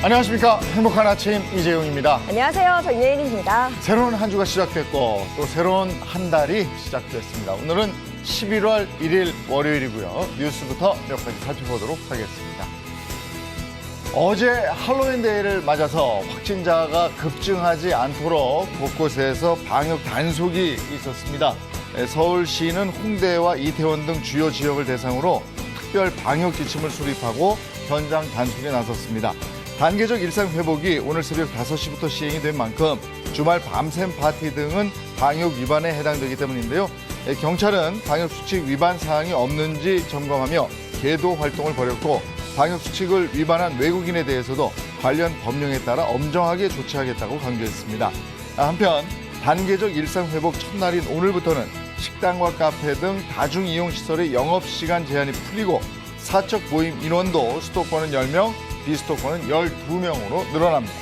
안녕하십니까. 행복한 아침 이재용입니다. 안녕하세요. 정예인입니다. 새로운 한 주가 시작됐고 또 새로운 한 달이 시작됐습니다. 오늘은 11월 1일 월요일이고요. 뉴스부터 몇 가지 살펴보도록 하겠습니다. 어제 할로윈 데이를 맞아서 확진자가 급증하지 않도록 곳곳에서 방역 단속이 있었습니다. 서울시는 홍대와 이태원 등 주요 지역을 대상으로 특별 방역 지침을 수립하고 현장 단속에 나섰습니다. 단계적 일상 회복이 오늘 새벽 5시부터 시행이 된 만큼 주말 밤샘 파티 등은 방역 위반에 해당되기 때문인데요. 경찰은 방역 수칙 위반 사항이 없는지 점검하며 계도 활동을 벌였고 방역 수칙을 위반한 외국인에 대해서도 관련 법령에 따라 엄정하게 조치하겠다고 강조했습니다. 한편 단계적 일상 회복 첫날인 오늘부터는 식당과 카페 등 다중이용시설의 영업시간 제한이 풀리고 사적 모임 인원도 수도권은 10명, 비수도권은 12명으로 늘어납니다.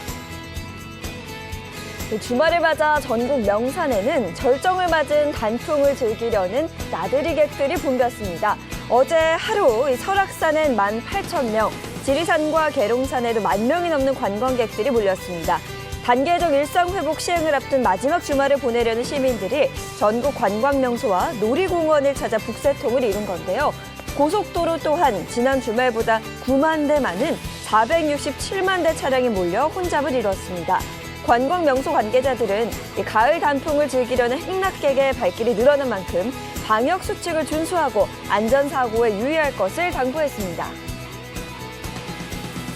주말을 맞아 전국 명산에는 절정을 맞은 단풍을 즐기려는 나들이객들이 붐볐습니다. 어제 하루 설악산엔 18,000명, 지리산과 계룡산에도 10,000명이 넘는 관광객들이 몰렸습니다. 단계적 일상회복 시행을 앞둔 마지막 주말을 보내려는 시민들이 전국 관광명소와 놀이공원을 찾아 북새통을 이룬 건데요. 고속도로 또한 지난 주말보다 9만 대 많은 467만 대 차량이 몰려 혼잡을 이뤘습니다. 관광명소 관계자들은 가을 단풍을 즐기려는 행락객의 발길이 늘어난 만큼 방역 수칙을 준수하고 안전사고에 유의할 것을 당부했습니다.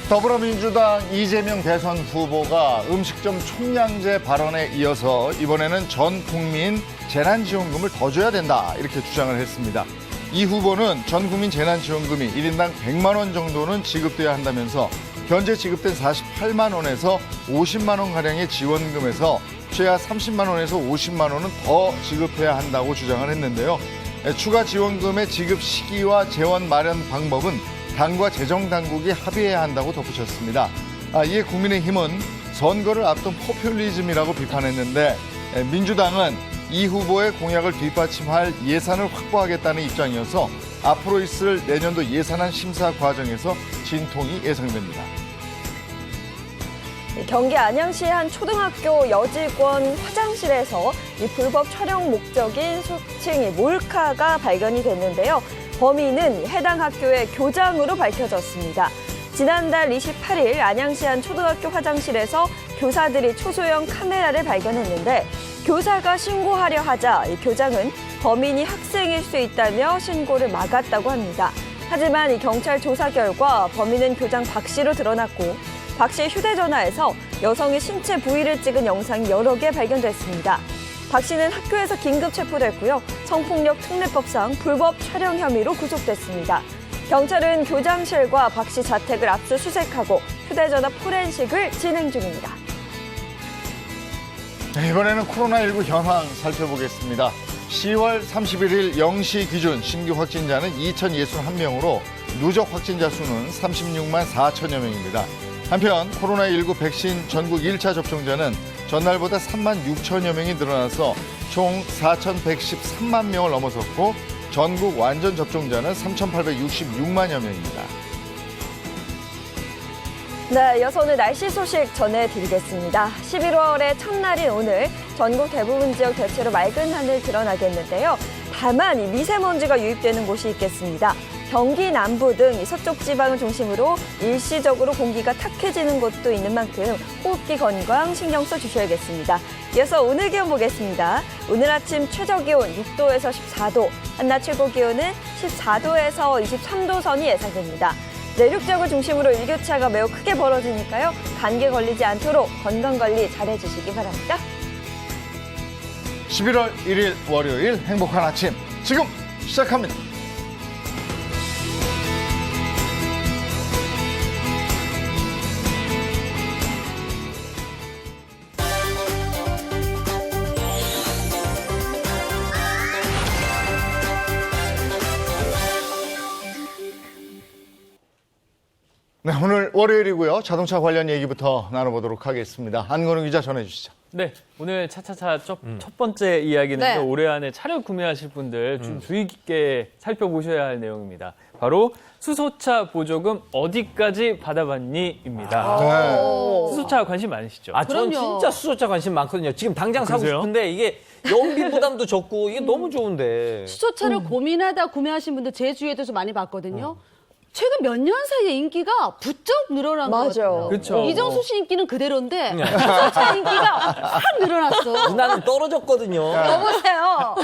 더불어민주당 이재명 대선 후보가 음식점 총량제 발언에 이어서 이번에는 전 국민 재난지원금을 더 줘야 된다 이렇게 주장을 했습니다. 이 후보는 전 국민 재난지원금이 1인당 100만 원 정도는 지급돼야 한다면서 현재 지급된 48만 원에서 50만 원가량의 지원금에서 최하 30만 원에서 50만 원은 더 지급해야 한다고 주장을 했는데요. 추가 지원금의 지급 시기와 재원 마련 방법은 당과 재정당국이 합의해야 한다고 덧붙였습니다. 이에 국민의힘은 선거를 앞둔 포퓰리즘이라고 비판했는데 민주당은 이 후보의 공약을 뒷받침할 예산을 확보하겠다는 입장이어서 앞으로 있을 내년도 예산안 심사 과정에서 진통이 예상됩니다. 경기 안양시의 한 초등학교 여직원 화장실에서 이 불법 촬영 목적인 수층 몰카가 발견이 됐는데요. 범인은 해당 학교의 교장으로 밝혀졌습니다. 지난달 28일 안양시 한 초등학교 화장실에서 교사들이 초소형 카메라를 발견했는데 교사가 신고하려 하자 이 교장은 범인이 학생일 수 있다며 신고를 막았다고 합니다. 하지만 이 경찰 조사 결과 범인은 교장 박 씨로 드러났고 박 씨의 휴대전화에서 여성의 신체 부위를 찍은 영상이 여러 개 발견됐습니다. 박 씨는 학교에서 긴급 체포됐고요. 성폭력 특례법상 불법 촬영 혐의로 구속됐습니다. 경찰은 교장실과 박 씨 자택을 압수수색하고 휴대전화 포렌식을 진행 중입니다. 이번에는 코로나19 현황 살펴보겠습니다. 10월 31일 0시 기준 신규 확진자는 2,061명으로 누적 확진자 수는 36만 4천여 명입니다. 한편 코로나19 백신 전국 1차 접종자는 전날보다 3만 6천여 명이 늘어나서 총 4,113만 명을 넘어섰고 전국 완전 접종자는 3,866만여 명입니다. 네, 이어서 오늘 날씨 소식 전해드리겠습니다. 11월의 첫날인 오늘 전국 대부분 지역 대체로 맑은 하늘 드러나겠는데요. 다만 이 미세먼지가 유입되는 곳이 있겠습니다. 경기 남부 등 서쪽 지방을 중심으로 일시적으로 공기가 탁해지는 곳도 있는 만큼 호흡기 건강 신경 써주셔야겠습니다. 이어서 오늘 기온 보겠습니다. 오늘 아침 최저 기온 6도에서 14도, 한낮 최고 기온은 14도에서 23도 선이 예상됩니다. 내륙 지역을 중심으로 일교차가 매우 크게 벌어지니까요. 감기에 걸리지 않도록 건강관리 잘해주시기 바랍니다. 11월 1일 월요일 행복한 아침 지금 시작합니다. 네, 오늘 월요일이고요. 자동차 관련 얘기부터 나눠보도록 하겠습니다. 한건웅 기자 전해주시죠. 네, 오늘 차차차 첫 번째 이야기는 네. 올해 안에 차를 구매하실 분들 좀 주의 깊게 살펴보셔야 할 내용입니다. 바로 수소차 보조금 어디까지 받아봤니?입니다. 네. 수소차 관심 많으시죠? 그럼요. 전 진짜 수소차 관심 많거든요. 지금 당장 사고 그러세요? 싶은데 이게 연비 부담도 적고 이게 너무 좋은데. 수소차를 고민하다 구매하신 분들 제 주위에도 많이 봤거든요. 최근 몇 년 사이에 인기가 부쩍 늘어난 것 맞아. 같아요. 그쵸. 이정수 씨 인기는 그대로인데 수소차 인기가 확 늘어났어. 누나는 떨어졌거든요. 여보세요.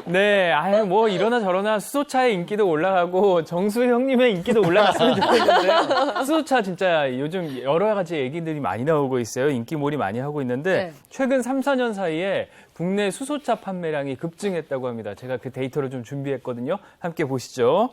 네, 아유, 뭐 이러나 저러나 수소차의 인기도 올라가고 정수 형님의 인기도 올라갔으면 좋겠는데 수소차 진짜 요즘 여러 가지 얘기들이 많이 나오고 있어요. 인기몰이 많이 하고 있는데 네. 최근 3, 4년 사이에 국내 수소차 판매량이 급증했다고 합니다. 제가 그 데이터를 좀 준비했거든요. 함께 보시죠.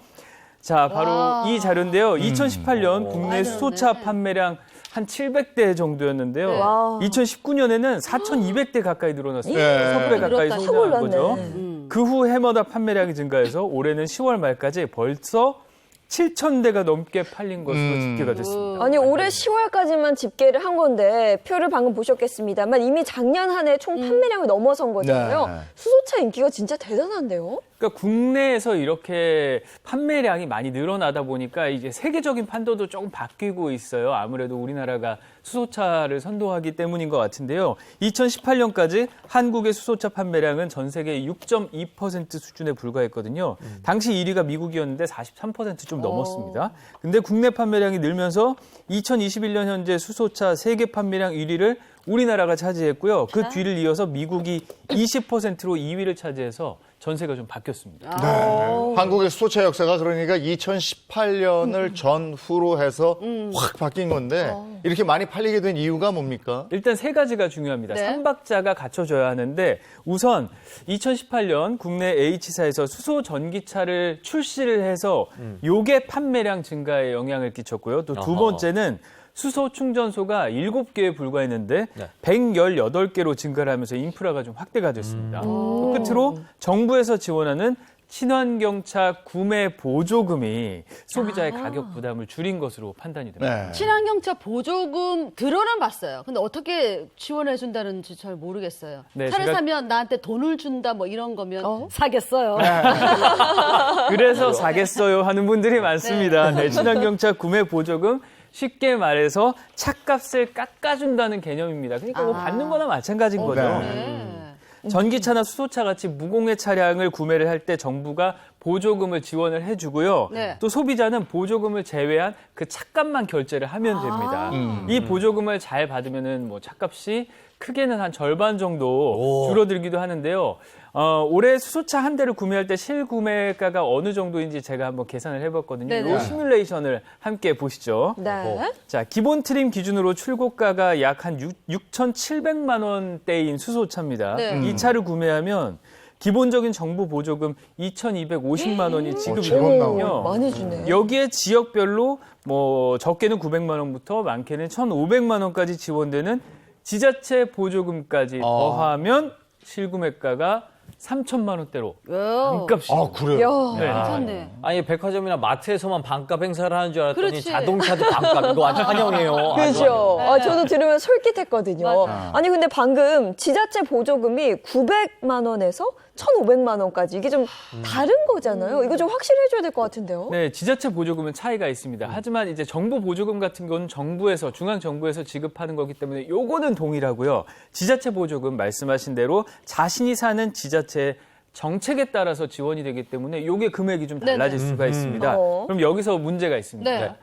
자, 바로 와. 이 자료인데요. 2018년 국내 많이 수소차 늘었네. 판매량 한 700대 정도였는데요. 네. 와. 2019년에는 4,200대 가까이 늘어났어요. 네. 6배 가까이 늘었다. 성장한 확 거죠. 올랐네. 그 후 해마다 판매량이 증가해서 올해는 10월 말까지 벌써 7,000대가 넘게 팔린 것으로 집계가 됐습니다. 아니 올해 10월까지만 집계를 한 건데 표를 방금 보셨겠습니다만 이미 작년 한 해 총 판매량을 넘어선 거잖아요. 네. 수소차 인기가 진짜 대단한데요. 그러니까 국내에서 이렇게 판매량이 많이 늘어나다 보니까 이제 세계적인 판도도 조금 바뀌고 있어요. 아무래도 우리나라가 수소차를 선도하기 때문인 것 같은데요. 2018년까지 한국의 수소차 판매량은 전 세계 6.2% 수준에 불과했거든요. 당시 1위가 미국이었는데 43%좀 넘었습니다. 근데 국내 판매량이 늘면서 2021년 현재 수소차 세계 판매량 1위를 우리나라가 차지했고요. 그 뒤를 이어서 미국이 20%로 2위를 차지해서 전세가 좀 바뀌었습니다. 한국의 수소차 역사가 그러니까 2018년을 전후로 해서 확 바뀐 건데 이렇게 많이 팔리게 된 이유가 뭡니까? 일단 세 가지가 중요합니다. 네. 3박자가 갖춰져야 하는데 우선 2018년 국내 H사에서 수소 전기차를 출시를 해서 요게 판매량 증가에 영향을 끼쳤고요. 또 두 어허. 번째는 수소 충전소가 7개에 불과했는데 네. 118개로 증가를 하면서 인프라가 좀 확대가 됐습니다. 또 끝으로 정부에서 지원하는 친환경차 구매 보조금이 소비자의 가격 부담을 줄인 것으로 판단이 됩니다. 네. 친환경차 보조금 들어는 봤어요. 근데 어떻게 지원해 준다는지 잘 모르겠어요. 네, 차를 제가- 사면 나한테 돈을 준다 뭐 이런 거면 사겠어요. 그래서 사겠어요 하는 분들이 많습니다. 네, 친환경차 구매 보조금 쉽게 말해서 차값을 깎아준다는 개념입니다. 그러니까 뭐 받는 거나 마찬가지인 거죠. 네. 전기차나 수소차 같이 무공해 차량을 구매를 할 때 정부가 보조금을 지원을 해주고요. 네. 또 소비자는 보조금을 제외한 그 차값만 결제를 하면 됩니다. 이 보조금을 잘 받으면은 뭐 차값이 크게는 한 절반 정도 오. 줄어들기도 하는데요. 올해 수소차 한 대를 구매할 때 실구매가가 어느 정도인지 제가 한번 계산을 해봤거든요. 네네. 이 시뮬레이션을 함께 보시죠. 네. 자, 기본 트림 기준으로 출고가가 약 한 6,700만 원대인 수소차입니다. 네. 이 차를 구매하면 기본적인 정부 보조금 2,250만 원이 지급이 제법 되거든요. 나오네. 많이 주네. 여기에 지역별로 뭐 적게는 900만 원부터 많게는 1,500만 원까지 지원되는 지자체 보조금까지 더하면 실구매가가 3천만 원대로 반값이. 아, 그래요? 야. 네. 괜찮네. 아니 백화점이나 마트에서만 반값 행사를 하는 줄 알았더니 그렇지. 자동차도 반값. 이거 완전 환영이에요. 그죠. 네. 아, 저도 들으면 솔깃했거든요. 맞아요. 아니 근데 방금 지자체 보조금이 900만 원에서 1,500만 원까지 이게 좀 다른 거잖아요. 이거 좀 확실해줘야 될 것 같은데요. 네, 지자체 보조금은 차이가 있습니다. 하지만 이제 정부 보조금 같은 건 정부에서 중앙 정부에서 지급하는 거기 때문에 요거는 동일하고요. 지자체 보조금 말씀하신 대로 자신이 사는 지자체 정책에 따라서 지원이 되기 때문에 요게 금액이 좀 달라질 수가 있습니다. 그럼 여기서 문제가 있습니다. 네.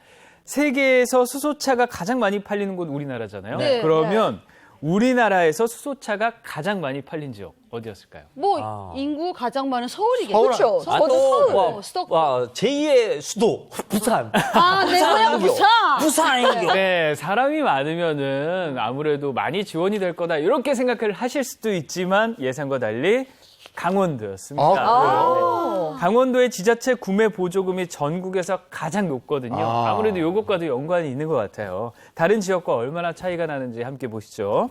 세계에서 수소차가 가장 많이 팔리는 곳 우리나라잖아요. 네. 그러면 우리나라에서 수소차가 가장 많이 팔린 지역 어디였을까요? 뭐 인구 가장 많은 서울이겠죠. 그렇죠. 아, 저도 서울. 또 수도권. 와, 제2의 수도 부산. 아, 내 고향 부산. 부산 이게. 네, 사람이 많으면은 아무래도 많이 지원이 될 거다 이렇게 생각을 하실 수도 있지만 예상과 달리 강원도였습니다. 네. 강원도의 지자체 구매 보조금이 전국에서 가장 높거든요. 아무래도 이것과도 연관이 있는 것 같아요. 다른 지역과 얼마나 차이가 나는지 함께 보시죠.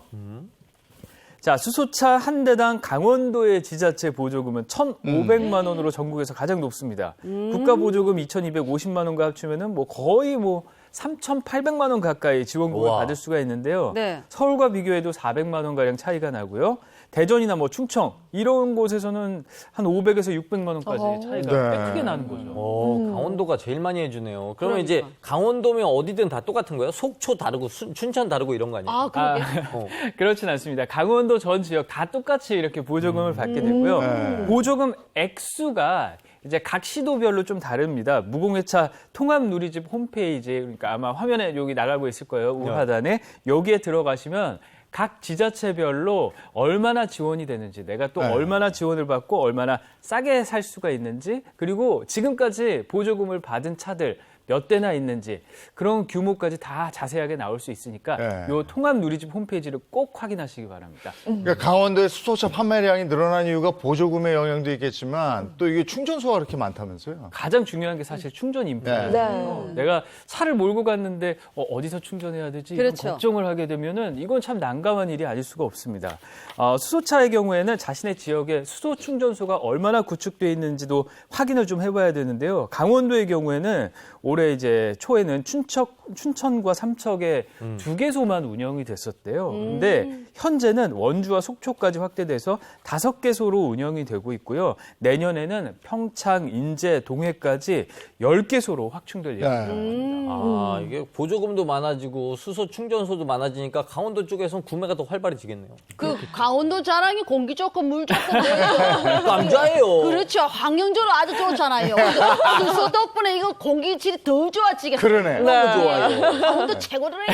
자, 수소차 한 대당 강원도의 지자체 보조금은 1,500만 원으로 전국에서 가장 높습니다. 국가 보조금 2,250만 원과 합치면은 뭐 거의 뭐 3,800만 원 가까이 지원금을 우와. 받을 수가 있는데요. 네. 서울과 비교해도 400만 원 가량 차이가 나고요. 대전이나 뭐 충청 이런 곳에서는 한 500에서 600만 원까지 차이가 네. 꽤 크게 나는 거죠. 강원도가 제일 많이 해주네요. 그러면 이제 그러니까. 강원도면 어디든 다 똑같은 거예요? 속초 다르고 춘천 다르고 이런 거 아니에요? 아, 그러게. 그렇진 않습니다. 강원도 전 지역 다 똑같이 이렇게 보조금을 받게 되고요. 네. 보조금 액수가 이제 각 시도별로 좀 다릅니다. 무공해차 통합누리집 홈페이지, 그러니까 아마 화면에 여기 나가고 있을 거예요. 우하단에. 여기에 들어가시면 각 지자체별로 얼마나 지원이 되는지, 내가 또 네. 얼마나 지원을 받고 얼마나 싸게 살 수가 있는지, 그리고 지금까지 보조금을 받은 차들 몇 대나 있는지 그런 규모까지 다 자세하게 나올 수 있으니까 네. 요 통합 누리집 홈페이지를 꼭 확인하시기 바랍니다. 그러니까 강원도의 수소차 판매량이 늘어난 이유가 보조금의 영향도 있겠지만 또 이게 충전소가 그렇게 많다면서요? 가장 중요한 게 사실 충전 인프라예요. 네. 내가 차를 몰고 갔는데 어디서 충전해야 되지? 이런 그렇죠. 걱정을 하게 되면은 이건 참 난감한 일이 아닐 수가 없습니다. 수소차의 경우에는 자신의 지역에 수소 충전소가 얼마나 구축되어 있는지도 확인을 좀 해봐야 되는데요. 강원도의 경우에는 올해 이제 초에는 춘천과 삼척에 2개소만 운영이 됐었대요. 근데 현재는 원주와 속초까지 확대돼서 5개소로 운영이 되고 있고요. 내년에는 평창, 인제, 동해까지 10개소로 확충될 예정입니다. 아, 이게 보조금도 많아지고 수소 충전소도 많아지니까 강원도 쪽에선 구매가 더 활발해지겠네요. 그 강원도 자랑이 공기 좋고 물 좋고 뭐예요? 남자예요. 그렇죠. 환경적으로 아주 좋잖아요. 수소 덕분에 이거 공기질이 더 좋아지겠어요. 그러네. 너무 좋아요. 강원도 최고더래.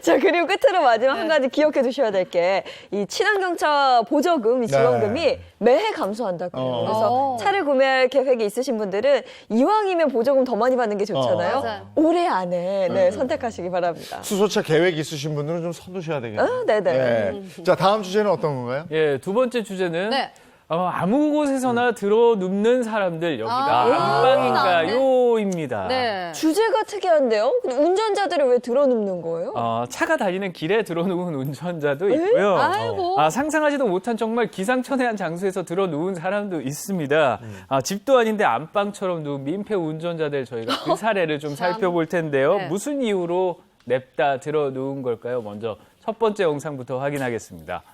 자, 그리고 끝으로 마지막 한 가지 기억해 두셔야 될 게 이 친환경차 보조금, 이 지원금이 네. 매해 감소한다고요. 그래서 어. 차를 구매할 계획이 있으신 분들은 이왕이면 보조금 더 많이 받는 게 좋잖아요. 맞아요. 올해 안에 네, 선택하시기 바랍니다. 수소차 계획 있으신 분들은 좀 서두셔야 되겠네요. 네네. 네. 자, 다음 주제는 어떤 건가요? 예, 두 번째 주제는 네. 아무 곳에서나 들어 눕는 사람들 여기가 안방인가요입니다. 네. 주제가 특이한데요? 근데 운전자들이 왜 들어눕는 거예요? 차가 달리는 길에 들어누운 운전자도 있고요. 아이고. 상상하지도 못한 정말 기상천외한 장소에서 들어누운 사람도 있습니다. 집도 아닌데 안방처럼 누운 민폐 운전자들 저희가 그 사례를 좀 살펴볼 텐데요. 네. 무슨 이유로 냅다 들어누운 걸까요? 먼저 첫 번째 영상부터 확인하겠습니다.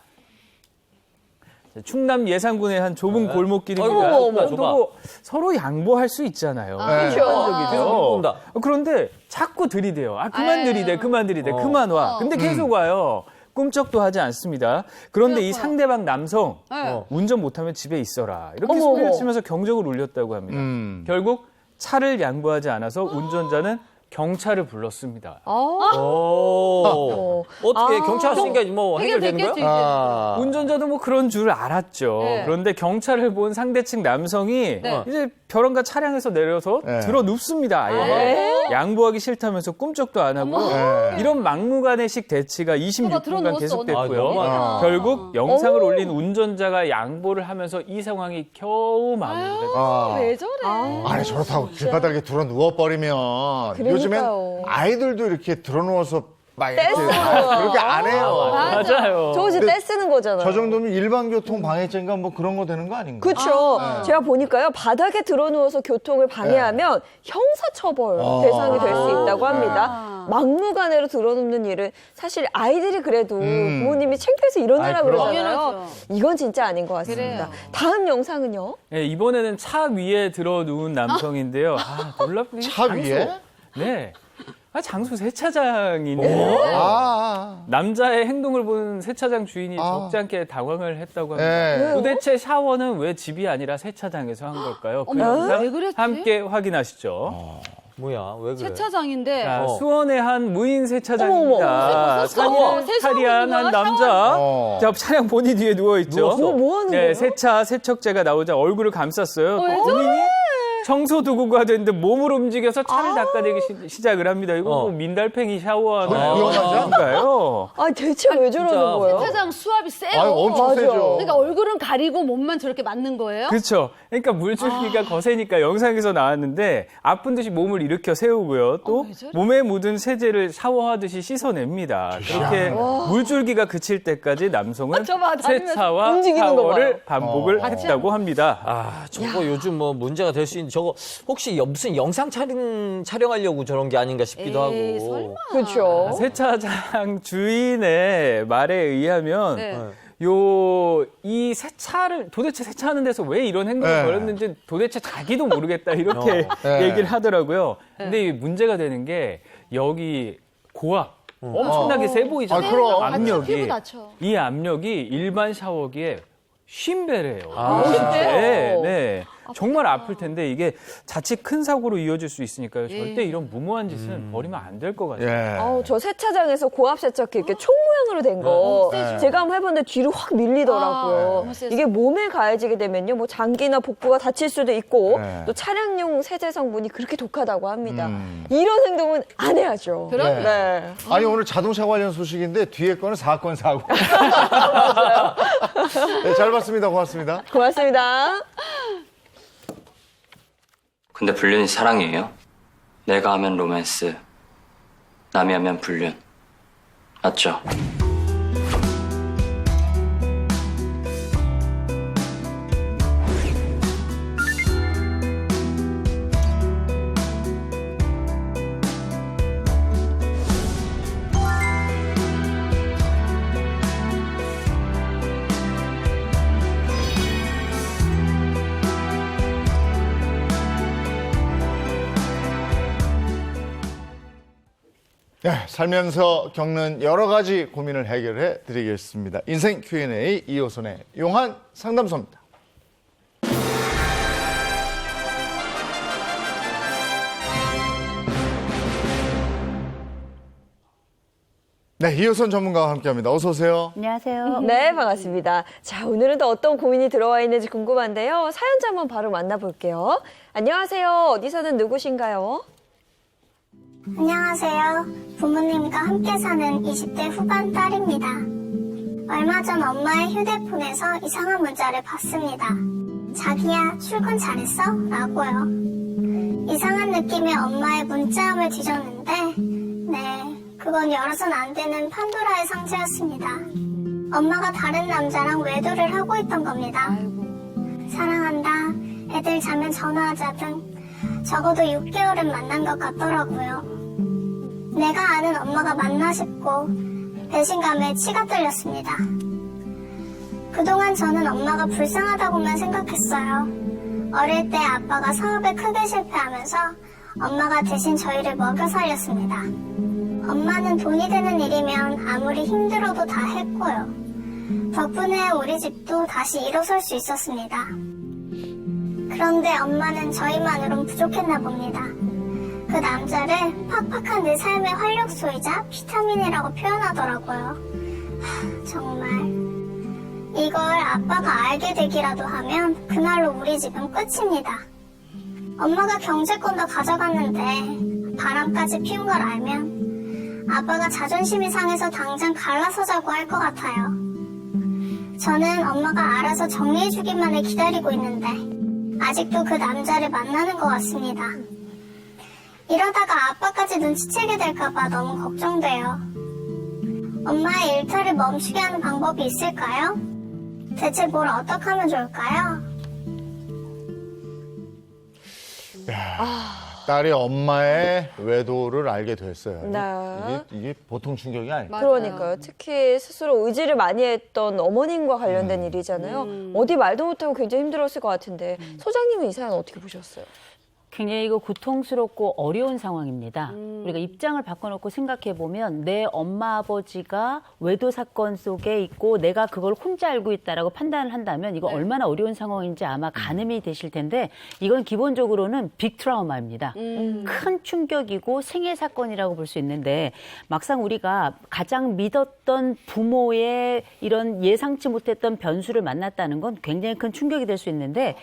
충남 예산군의 한 좁은 골목길입니다. 어머, 어머, 또 뭐 서로 양보할 수 있잖아요. 네. 일반적이죠. 온다. 그런데 자꾸 들이대요. 그만 들이대, 그만 들이대, 그만 와. 근데 계속 와요. 꿈쩍도 하지 않습니다. 그런데 이 그렇구나. 상대방 남성 네. 운전 못하면 집에 있어라. 이렇게 어머, 소리를 어머. 치면서 경적을 울렸다고 합니다. 결국 차를 양보하지 않아서 운전자는 경찰을 불렀습니다. 어떻게 경찰 왔으니까 뭐 해결되는 거야? 해결됐겠지, 이제. 운전자도 뭐 그런 줄 알았죠. 네. 그런데 경찰을 본 상대측 남성이 네. 이제 벼랑과 차량에서 내려서 네. 들어 눕습니다. 아예. 양보하기 싫다면서 꿈쩍도 안 하고 네. 이런 막무가내식 대치가 26분간 들어누웠어. 계속됐고요. 아, 너무하다. 결국 영상을 올린 운전자가 양보를 하면서 이 상황이 겨우 마무리가 됐습니다. 왜 저래? 아니, 저렇다고 길바닥에 들어 누워버리면 그러니까요. 요즘엔 아이들도 이렇게 들어 누워서 막 이렇게 떼쓰고. 그렇게 안 해요. 맞아요. 저거 지금 떼쓰는 거잖아요. 저 정도면 일반교통 방해죄인가 뭐 그런 거 되는 거 아닌가? 그렇죠. 제가 보니까요. 바닥에 들어누워서 교통을 방해하면 형사처벌 대상이 될 수 있다고 합니다. 막무가내로 들어눕는 일은 사실 아이들이 그래도 부모님이 창피해서 일어나라 아이, 그럼. 그러잖아요. 당연하죠. 이건 진짜 아닌 것 같습니다. 그래요. 다음 영상은요. 네, 이번에는 차 위에 들어 누운 남성인데요. 놀랍게 차 위에? 네. 장소 세차장인데요. 남자의 행동을 본 세차장 주인이 적지 않게 당황을 했다고 합니다. 네. 도대체 샤워는 왜 집이 아니라 세차장에서 한 걸까요? 그 어머, 영상 왜 그랬지? 함께 확인하시죠. 뭐야, 왜 그래? 세차장인데. 자, 수원의 한 무인 세차장입니다. 어머, 차리한 한 남자. 자, 차량 본인 뒤에 누워있죠. 누웠어. 뭐 하는 거예요? 세차, 세척제가 나오자 얼굴을 감쌌어요. 본인이 청소 도구가 됐는데 몸을 움직여서 차를 닦아내기 시작을 합니다. 이거 뭐 민달팽이 샤워하는 위험하죠? 건가요? 대체 왜 저러는 거예요? 세차장 수압이 세요. 아유, 엄청 맞아. 세죠. 그러니까 얼굴은 가리고 몸만 저렇게 맞는 거예요? 그렇죠. 그러니까 물줄기가 거세니까 영상에서 나왔는데 아픈 듯이 몸을 일으켜 세우고요. 또 왜 저래? 몸에 묻은 세제를 샤워하듯이 씻어냅니다. 그렇게 물줄기가 그칠 때까지 남성은 저봐, 다니면서 세차와 움직이는 거 샤워를 봐요. 반복을 했다고 합니다. 저거 요즘 뭐 문제가 될 수 있는지 저거 혹시 무슨 영상 촬영하려고 저런 게 아닌가 싶기도 에이, 하고. 설마. 그렇죠. 세차장 주인의 말에 의하면 네. 이 세차를 도대체 세차하는 데서 왜 이런 행동을 네. 벌였는지 도대체 자기도 모르겠다 이렇게 네. 얘기를 하더라고요. 근데 이 문제가 되는 게 여기 고압 엄청나게 세 보이잖아요. 그럼. 다쳐, 피부 압력이 다쳐. 이 압력이 일반 샤워기에 50배래요. 네. 네. 정말 아플 텐데 이게 자칫 큰 사고로 이어질 수 있으니까요. 절대 이런 무모한 짓은 버리면 안 될 것 같아요. 예. 아우, 저 세차장에서 고압 세차기 이렇게 총 모양으로 된 거 네. 제가 한번 해봤는데 뒤로 확 밀리더라고요. 너무 세서. 이게 몸에 가해지게 되면요, 뭐 장기나 복부가 다칠 수도 있고 네. 또 차량용 세제 성분이 그렇게 독하다고 합니다. 이런 행동은 안 해야죠. 그럼요. 네. 아니 오늘 자동차 관련 소식인데 뒤에 거는 사건 사고. 네, 잘 봤습니다. 고맙습니다. 고맙습니다. 근데 불륜이 사랑이에요? 내가 하면 로맨스, 남이 하면 불륜. 맞죠? 네, 살면서 겪는 여러 가지 고민을 해결해 드리겠습니다. 인생 Q&A 이호선의 용한 상담소입니다. 네, 이호선 전문가와 함께합니다. 어서 오세요. 안녕하세요. 네, 반갑습니다. 자, 오늘은 또 어떤 고민이 들어와 있는지 궁금한데요. 사연자 한번 바로 만나볼게요. 안녕하세요. 어디 사는 누구신가요? 안녕하세요. 부모님과 함께 사는 20대 후반 딸입니다. 얼마 전 엄마의 휴대폰에서 이상한 문자를 봤습니다. 자기야, 출근 잘했어? 라고요. 이상한 느낌의 엄마의 문자함을 뒤졌는데, 네, 그건 열어선 안 되는 판도라의 상자였습니다. 엄마가 다른 남자랑 외도를 하고 있던 겁니다. 사랑한다, 애들 자면 전화하자 등 적어도 6개월은 만난 것 같더라고요. 내가 아는 엄마가 맞나 싶고 배신감에 치가 떨렸습니다. 그동안 저는 엄마가 불쌍하다고만 생각했어요. 어릴 때 아빠가 사업에 크게 실패하면서 엄마가 대신 저희를 먹여 살렸습니다. 엄마는 돈이 되는 일이면 아무리 힘들어도 다 했고요. 덕분에 우리 집도 다시 일어설 수 있었습니다. 그런데 엄마는 저희만으론 부족했나 봅니다. 그 남자를 팍팍한 내 삶의 활력소이자 비타민이라고 표현하더라고요. 정말 이걸 아빠가 알게 되기라도 하면 그날로 우리 집은 끝입니다. 엄마가 경제권도 가져갔는데 바람까지 피운 걸 알면 아빠가 자존심이 상해서 당장 갈라서자고 할 것 같아요. 저는 엄마가 알아서 정리해주기만을 기다리고 있는데 아직도 그 남자를 만나는 것 같습니다. 이러다가 아빠까지 눈치채게 될까봐 너무 걱정돼요. 엄마의 일탈을 멈추게 하는 방법이 있을까요? 대체 뭘 어떻게 하면 좋을까요? 딸이 엄마의 외도를 알게 됐어요. 네. 이게 보통 충격이 아니에요. 그러니까요. 특히 스스로 의지를 많이 했던 어머님과 관련된 일이잖아요. 어디 말도 못하고 굉장히 힘들었을 것 같은데 소장님은 이 사연 어떻게 보셨어요? 굉장히 이거 고통스럽고 어려운 상황입니다. 우리가 입장을 바꿔놓고 생각해보면 내 엄마 아버지가 외도 사건 속에 있고 내가 그걸 혼자 알고 있다라고 판단을 한다면 이거 얼마나 어려운 상황인지 아마 가늠이 되실 텐데 이건 기본적으로는 빅 트라우마입니다. 큰 충격이고 생애 사건이라고 볼 수 있는데 막상 우리가 가장 믿었던 부모의 이런 예상치 못했던 변수를 만났다는 건 굉장히 큰 충격이 될 수 있는데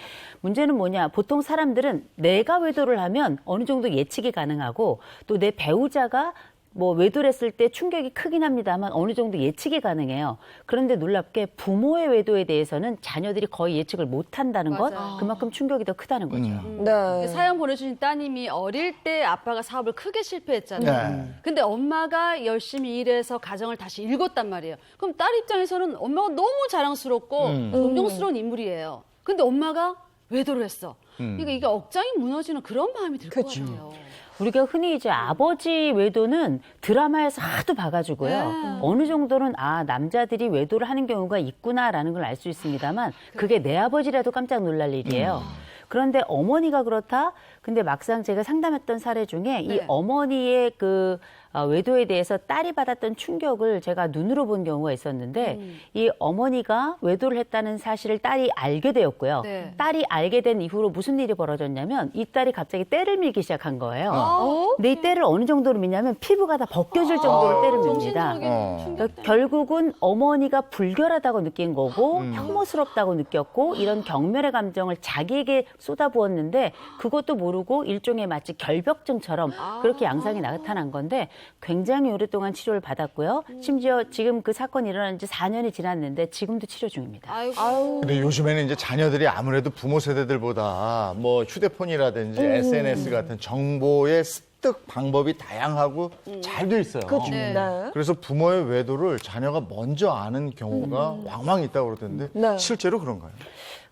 문제는 뭐냐. 보통 사람들은 내가 외도를 하면 어느 정도 예측이 가능하고 또 내 배우자가 뭐 외도를 했을 때 충격이 크긴 합니다만 어느 정도 예측이 가능해요. 그런데 놀랍게 부모의 외도에 대해서는 자녀들이 거의 예측을 못한다는 건 맞아요. 그만큼 충격이 더 크다는 거죠. 네. 사연 보내주신 따님이 어릴 때 아빠가 사업을 크게 실패했잖아요. 네. 근데 엄마가 열심히 일해서 가정을 다시 일궜단 말이에요. 그럼 딸 입장에서는 엄마가 너무 자랑스럽고 존경스러운 인물이에요. 근데 엄마가 외도를 했어. 그러니까 이게 억장이 무너지는 그런 마음이 들 것 그쵸. 같아요. 우리가 흔히 이제 아버지 외도는 드라마에서 하도 봐가지고요. 네. 어느 정도는 남자들이 외도를 하는 경우가 있구나라는 걸 알 수 있습니다만 그게 내 아버지라도 깜짝 놀랄 일이에요. 그런데 어머니가 그렇다? 근데 막상 제가 상담했던 사례 중에 이 네. 어머니의 그 외도에 대해서 딸이 받았던 충격을 제가 눈으로 본 경우가 있었는데 이 어머니가 외도를 했다는 사실을 딸이 알게 되었고요. 네. 딸이 알게 된 이후로 무슨 일이 벌어졌냐면 이 딸이 갑자기 때를 밀기 시작한 거예요. 근데 이 때를 어느 정도로 미냐면 피부가 다 벗겨질 정도로 때를 밉니다. 그러니까 결국은 어머니가 불결하다고 느낀 거고 혐오스럽다고 느꼈고 이런 경멸의 감정을 자기에게 쏟아부었는데 그것도 모르고 일종의 마치 결벽증처럼 그렇게 양상이 나타난 건데 굉장히 오랫동안 치료를 받았고요. 심지어 지금 그 사건이 일어난 지 4년이 지났는데 지금도 치료 중입니다. 아이고. 근데 요즘에는 이제 자녀들이 아무래도 부모 세대들보다 뭐 휴대폰이라든지 SNS 같은 정보의 습득 방법이 다양하고 잘 돼 있어요. 그렇죠. 네. 네. 그래서 부모의 외도를 자녀가 먼저 아는 경우가 왕왕 있다고 그러던데 네. 실제로 그런가요?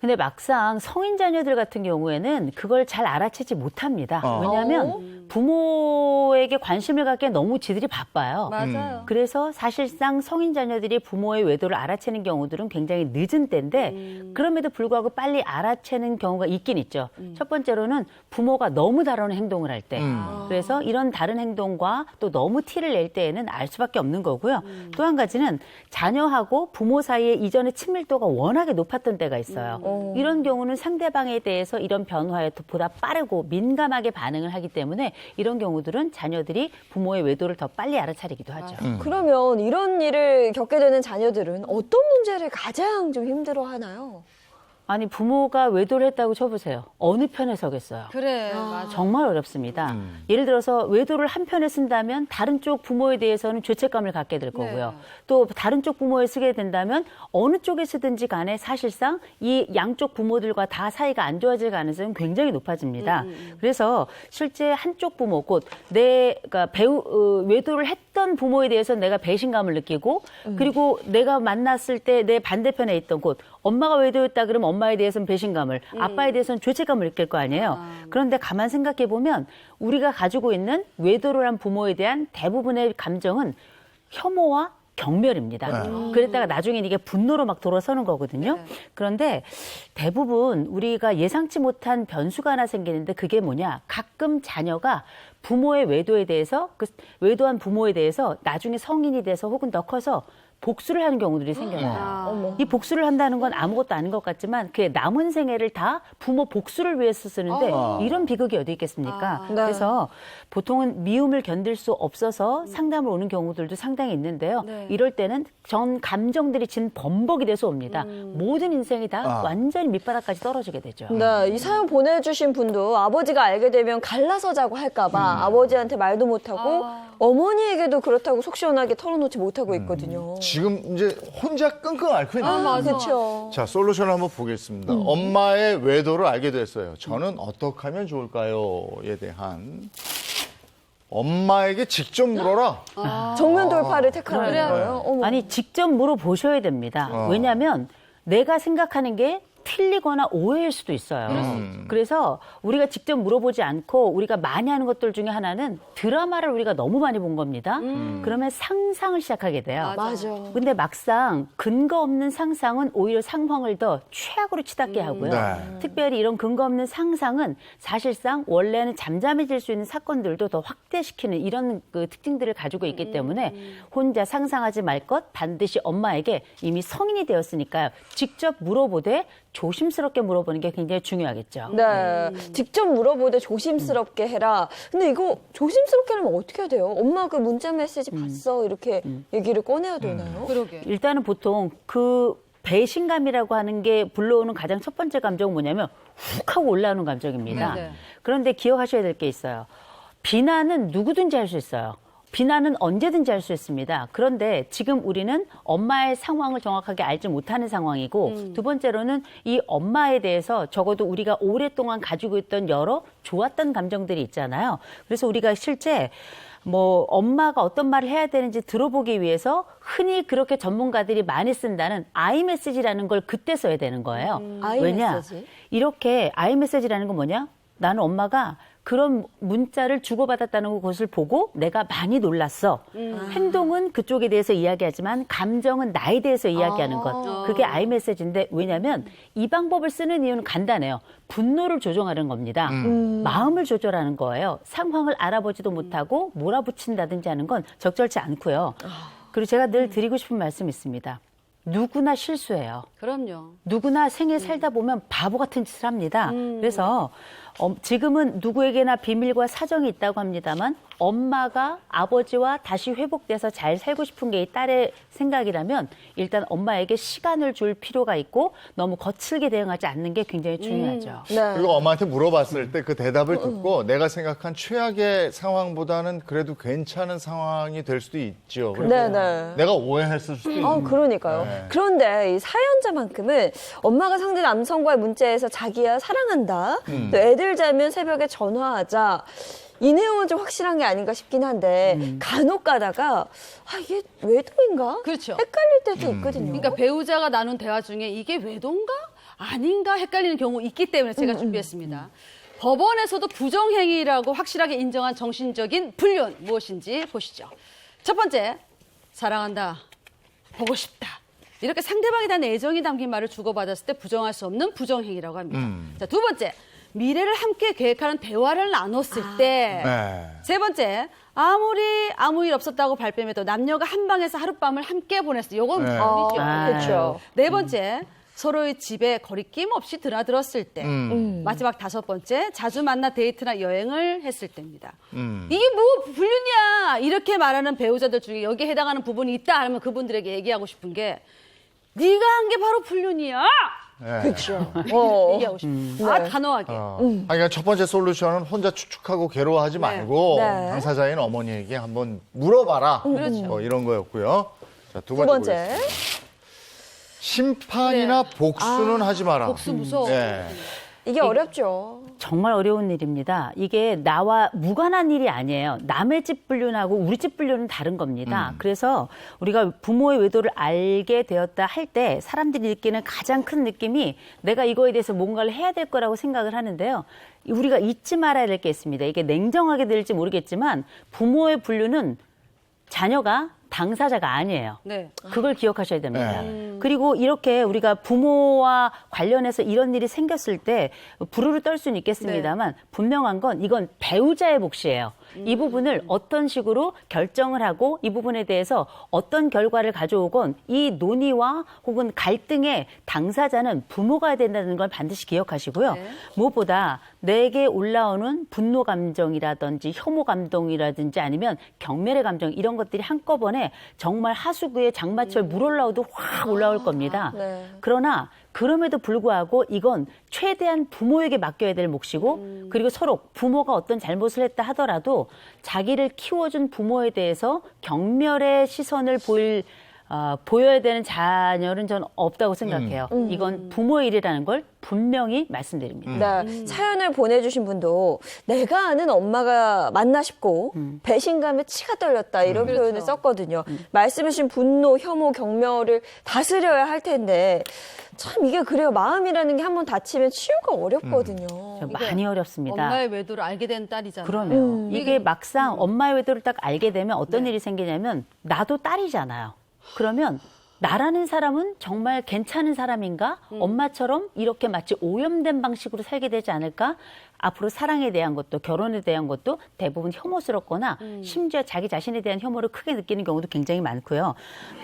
근데 막상 성인 자녀들 같은 경우에는 그걸 잘 알아채지 못합니다. 왜냐하면 부모에게 관심을 갖기에 너무 지들이 바빠요. 맞아요. 그래서 사실상 성인 자녀들이 부모의 외도를 알아채는 경우들은 굉장히 늦은 때인데 그럼에도 불구하고 빨리 알아채는 경우가 있긴 있죠. 첫 번째로는 부모가 너무 다른 행동을 할 때. 그래서 이런 다른 행동과 또 너무 티를 낼 때에는 알 수밖에 없는 거고요. 또 한 가지는 자녀하고 부모 사이에 이전에 친밀도가 워낙에 높았던 때가 있어요. 이런 경우는 상대방에 대해서 이런 변화에 보다 빠르고 민감하게 반응을 하기 때문에 이런 경우들은 자녀들이 부모의 외도를 더 빨리 알아차리기도 하죠. 그러면 이런 일을 겪게 되는 자녀들은 어떤 문제를 가장 좀 힘들어하나요? 아니 부모가 외도를 했다고 쳐보세요. 어느 편에 서겠어요? 그래, 맞아. 정말 어렵습니다. 예를 들어서 외도를 한 편에 쓴다면 다른 쪽 부모에 대해서는 죄책감을 갖게 될 거고요. 또 다른 쪽 부모에 쓰게 된다면 어느 쪽에 쓰든지 간에 사실상 이 양쪽 부모들과 다 사이가 안 좋아질 가능성이 굉장히 높아집니다. 그래서 실제 한쪽 부모, 곧 내가 외도를 했던 부모에 대해서 내가 배신감을 느끼고 그리고 내가 만났을 때 내 반대편에 있던 곳 엄마가 외도했다 그러면 엄마에 대해서는 배신감을, 아빠에 대해서는 죄책감을 느낄 거 아니에요. 그런데 가만 생각해 보면 우리가 가지고 있는 외도를 한 부모에 대한 대부분의 감정은 혐오와 경멸입니다. 그랬다가 나중에 이게 분노로 막 돌아서는 거거든요. 그런데 대부분 우리가 예상치 못한 변수가 하나 생기는데 그게 뭐냐? 가끔 자녀가 부모의 외도에 대해서, 그 외도한 부모에 대해서 나중에 성인이 돼서 혹은 더 커서 복수를 하는 경우들이 생겨나요. 이 복수를 한다는 건 아무것도 아닌 것 같지만 그의 남은 생애를 다 부모 복수를 위해서 쓰는데 이런 비극이 어디 있겠습니까? 네. 그래서 보통은 미움을 견딜 수 없어서 상담을 오는 경우들도 상당히 있는데요. 이럴 때는 전 감정들이 진 범벅이 돼서 옵니다. 모든 인생이 다 완전히 밑바닥까지 떨어지게 되죠. 네, 이 사연 보내주신 분도 아버지가 알게 되면 갈라서 자고 할까봐 아버지한테 말도 못하고 어머니에게도 그렇다고 속 시원하게 털어놓지 못하고 있거든요. 지금 이제 혼자 끙끙 앓고 있는 거예요. 그렇죠. 자, 솔루션을 한번 보겠습니다. 엄마의 외도를 알게 됐어요. 저는 어떻게 하면 좋을까요?에 대한 엄마에게 직접 물어라. 정면 돌파를 택하라는 거예요. 어머. 아니 직접 물어보셔야 됩니다. 왜냐하면 내가 생각하는 게 틀리거나 오해일 수도 있어요. 그래서 우리가 직접 물어보지 않고 우리가 많이 하는 것들 중에 하나는 드라마를 우리가 너무 많이 본 겁니다. 그러면 상상을 시작하게 돼요. 맞아. 근데 막상 근거 없는 상상은 오히려 상황을 더 최악으로 치닫게 하고요. 네. 특별히 이런 근거 없는 상상은 사실상 원래는 잠잠해질 수 있는 사건들도 더 확대시키는 이런 그 특징들을 가지고 있기 때문에 혼자 상상하지 말 것 반드시 엄마에게 이미 성인이 되었으니까요. 직접 물어보되 조심스럽게 물어보는 게 굉장히 중요하겠죠. 네, 직접 물어보되 조심스럽게 해라. 근데 이거 조심스럽게 하려면 어떻게 해야 돼요? 엄마 그 문자 메시지 봤어? 이렇게 얘기를 꺼내야 되나요? 그러게. 일단은 보통 그 배신감이라고 하는 게 불러오는 가장 첫 번째 감정은 뭐냐면 훅 하고 올라오는 감정입니다. 네네. 그런데 기억하셔야 될 게 있어요. 비난은 누구든지 할 수 있어요. 비난은 언제든지 할 수 있습니다. 그런데 지금 우리는 엄마의 상황을 정확하게 알지 못하는 상황이고 두 번째로는 이 엄마에 대해서 적어도 우리가 오랫동안 가지고 있던 여러 좋았던 감정들이 있잖아요. 그래서 우리가 실제 뭐 엄마가 어떤 말을 해야 되는지 들어보기 위해서 흔히 그렇게 전문가들이 많이 쓴다는 아이메시지라는 걸 그때 써야 되는 거예요. 왜냐? 아이메시지? 이렇게 아이메시지라는 건 뭐냐? 나는 엄마가 그런 문자를 주고받았다는 것을 보고 내가 많이 놀랐어. 행동은 그쪽에 대해서 이야기하지만 감정은 나에 대해서 이야기하는 것. 그게 아이메시지인데 왜냐하면 이 방법을 쓰는 이유는 간단해요. 분노를 조정하는 겁니다. 마음을 조절하는 거예요. 상황을 알아보지도 못하고 몰아붙인다든지 하는 건 적절치 않고요. 그리고 제가 늘 드리고 싶은 말씀이 있습니다. 누구나 실수해요. 그럼요. 누구나 생애 살다 보면 바보 같은 짓을 합니다. 그래서 지금은 누구에게나 비밀과 사정이 있다고 합니다만 엄마가 아버지와 다시 회복돼서 잘 살고 싶은 게 이 딸의 생각이라면 일단 엄마에게 시간을 줄 필요가 있고 너무 거칠게 대응하지 않는 게 굉장히 중요하죠. 네. 그리고 엄마한테 물어봤을 때 그 대답을 듣고 내가 생각한 최악의 상황보다는 그래도 괜찮은 상황이 될 수도 있죠. 그래서 네네. 내가 오해했을 수도 있는. 그러니까요. 네. 그런데 이 사연자만큼은 엄마가 상대 남성과의 문자에서 자기야 사랑한다. 또 애들 자면 새벽에 전화하자. 이 내용은 좀 확실한 게 아닌가 싶긴 한데 간혹 가다가 이게 외도인가? 그렇죠. 헷갈릴 때도 있거든요. 그러니까 배우자가 나눈 대화 중에 이게 외도인가? 아닌가? 헷갈리는 경우 있기 때문에 제가 준비했습니다. 법원에서도 부정행위라고 확실하게 인정한 정신적인 불륜 무엇인지 보시죠. 첫 번째, 사랑한다, 보고 싶다. 이렇게 상대방에 대한 애정이 담긴 말을 주고받았을 때 부정할 수 없는 부정행위라고 합니다. 자, 두 번째, 미래를 함께 계획하는 대화를 나눴을 때. 네. 세 번째, 아무 일 없었다고 발뺌해도 남녀가 한 방에서 하룻밤을 함께 보냈어요. 이건 네. 불이죠. 그렇죠. 네 번째, 서로의 집에 거리낌 없이 드나들었을 때. 마지막 다섯 번째, 자주 만나 데이트나 여행을 했을 때입니다. 이게 뭐 불륜이야 이렇게 말하는 배우자들 중에 여기에 해당하는 부분이 있다 하면 그분들에게 얘기하고 싶은 게 네가 한 게 바로 불륜이야. 네. 그렇죠. 얘기하고 싶어요. 단호하게. 그러니까 첫 번째 솔루션은 혼자 추측하고 괴로워하지 말고 네. 당사자인 어머니에게 한번 물어봐라. 그렇죠. 이런 거였고요. 자, 두 두 번째. 번째. 심판이나 복수는 하지 마라. 복수 무서워. 네. 이게 어렵죠. 정말 어려운 일입니다. 이게 나와 무관한 일이 아니에요. 남의 집 불륜하고 우리 집 불륜은 다른 겁니다. 그래서 우리가 부모의 외도를 알게 되었다 할 때 사람들이 느끼는 가장 큰 느낌이 내가 이거에 대해서 뭔가를 해야 될 거라고 생각을 하는데요. 우리가 잊지 말아야 될 게 있습니다. 이게 냉정하게 들릴지 모르겠지만 부모의 불륜은 자녀가 당사자가 아니에요. 네. 그걸 기억하셔야 됩니다. 그리고 이렇게 우리가 부모와 관련해서 이런 일이 생겼을 때 부르르 떨 수는 있겠습니다만 분명한 건 이건 배우자의 몫이에요. 이 부분을 어떤 식으로 결정을 하고 이 부분에 대해서 어떤 결과를 가져오건 이 논의와 혹은 갈등의 당사자는 부모가 된다는 걸 반드시 기억하시고요. 네. 무엇보다 내게 올라오는 분노 감정이라든지 혐오 감정이라든지 아니면 경멸의 감정 이런 것들이 한꺼번에 정말 하수구에 장마철 물 올라오도 확 올라올 겁니다. 네. 그러나 그럼에도 불구하고 이건 최대한 부모에게 맡겨야 될 몫이고 그리고 서로 부모가 어떤 잘못을 했다 하더라도 자기를 키워준 부모에 대해서 경멸의 시선을 보여야 되는 자녀는 저는 없다고 생각해요. 이건 부모의 일이라는 걸 분명히 말씀드립니다. 네. 사연을 보내주신 분도 내가 아는 엄마가 맞나 싶고 배신감에 치가 떨렸다 이런 표현을 썼거든요. 말씀하신 분노, 혐오, 경멸을 다스려야 할 텐데 참 이게 그래요. 마음이라는 게 한번 다치면 치유가 어렵거든요. 많이 어렵습니다. 엄마의 외도를 알게 된 딸이잖아요. 그러면 이게 막상 엄마의 외도를 딱 알게 되면 어떤 일이 생기냐면 나도 딸이잖아요. 그러면 나라는 사람은 정말 괜찮은 사람인가? 엄마처럼 이렇게 마치 오염된 방식으로 살게 되지 않을까? 앞으로 사랑에 대한 것도 결혼에 대한 것도 대부분 혐오스럽거나 심지어 자기 자신에 대한 혐오를 크게 느끼는 경우도 굉장히 많고요.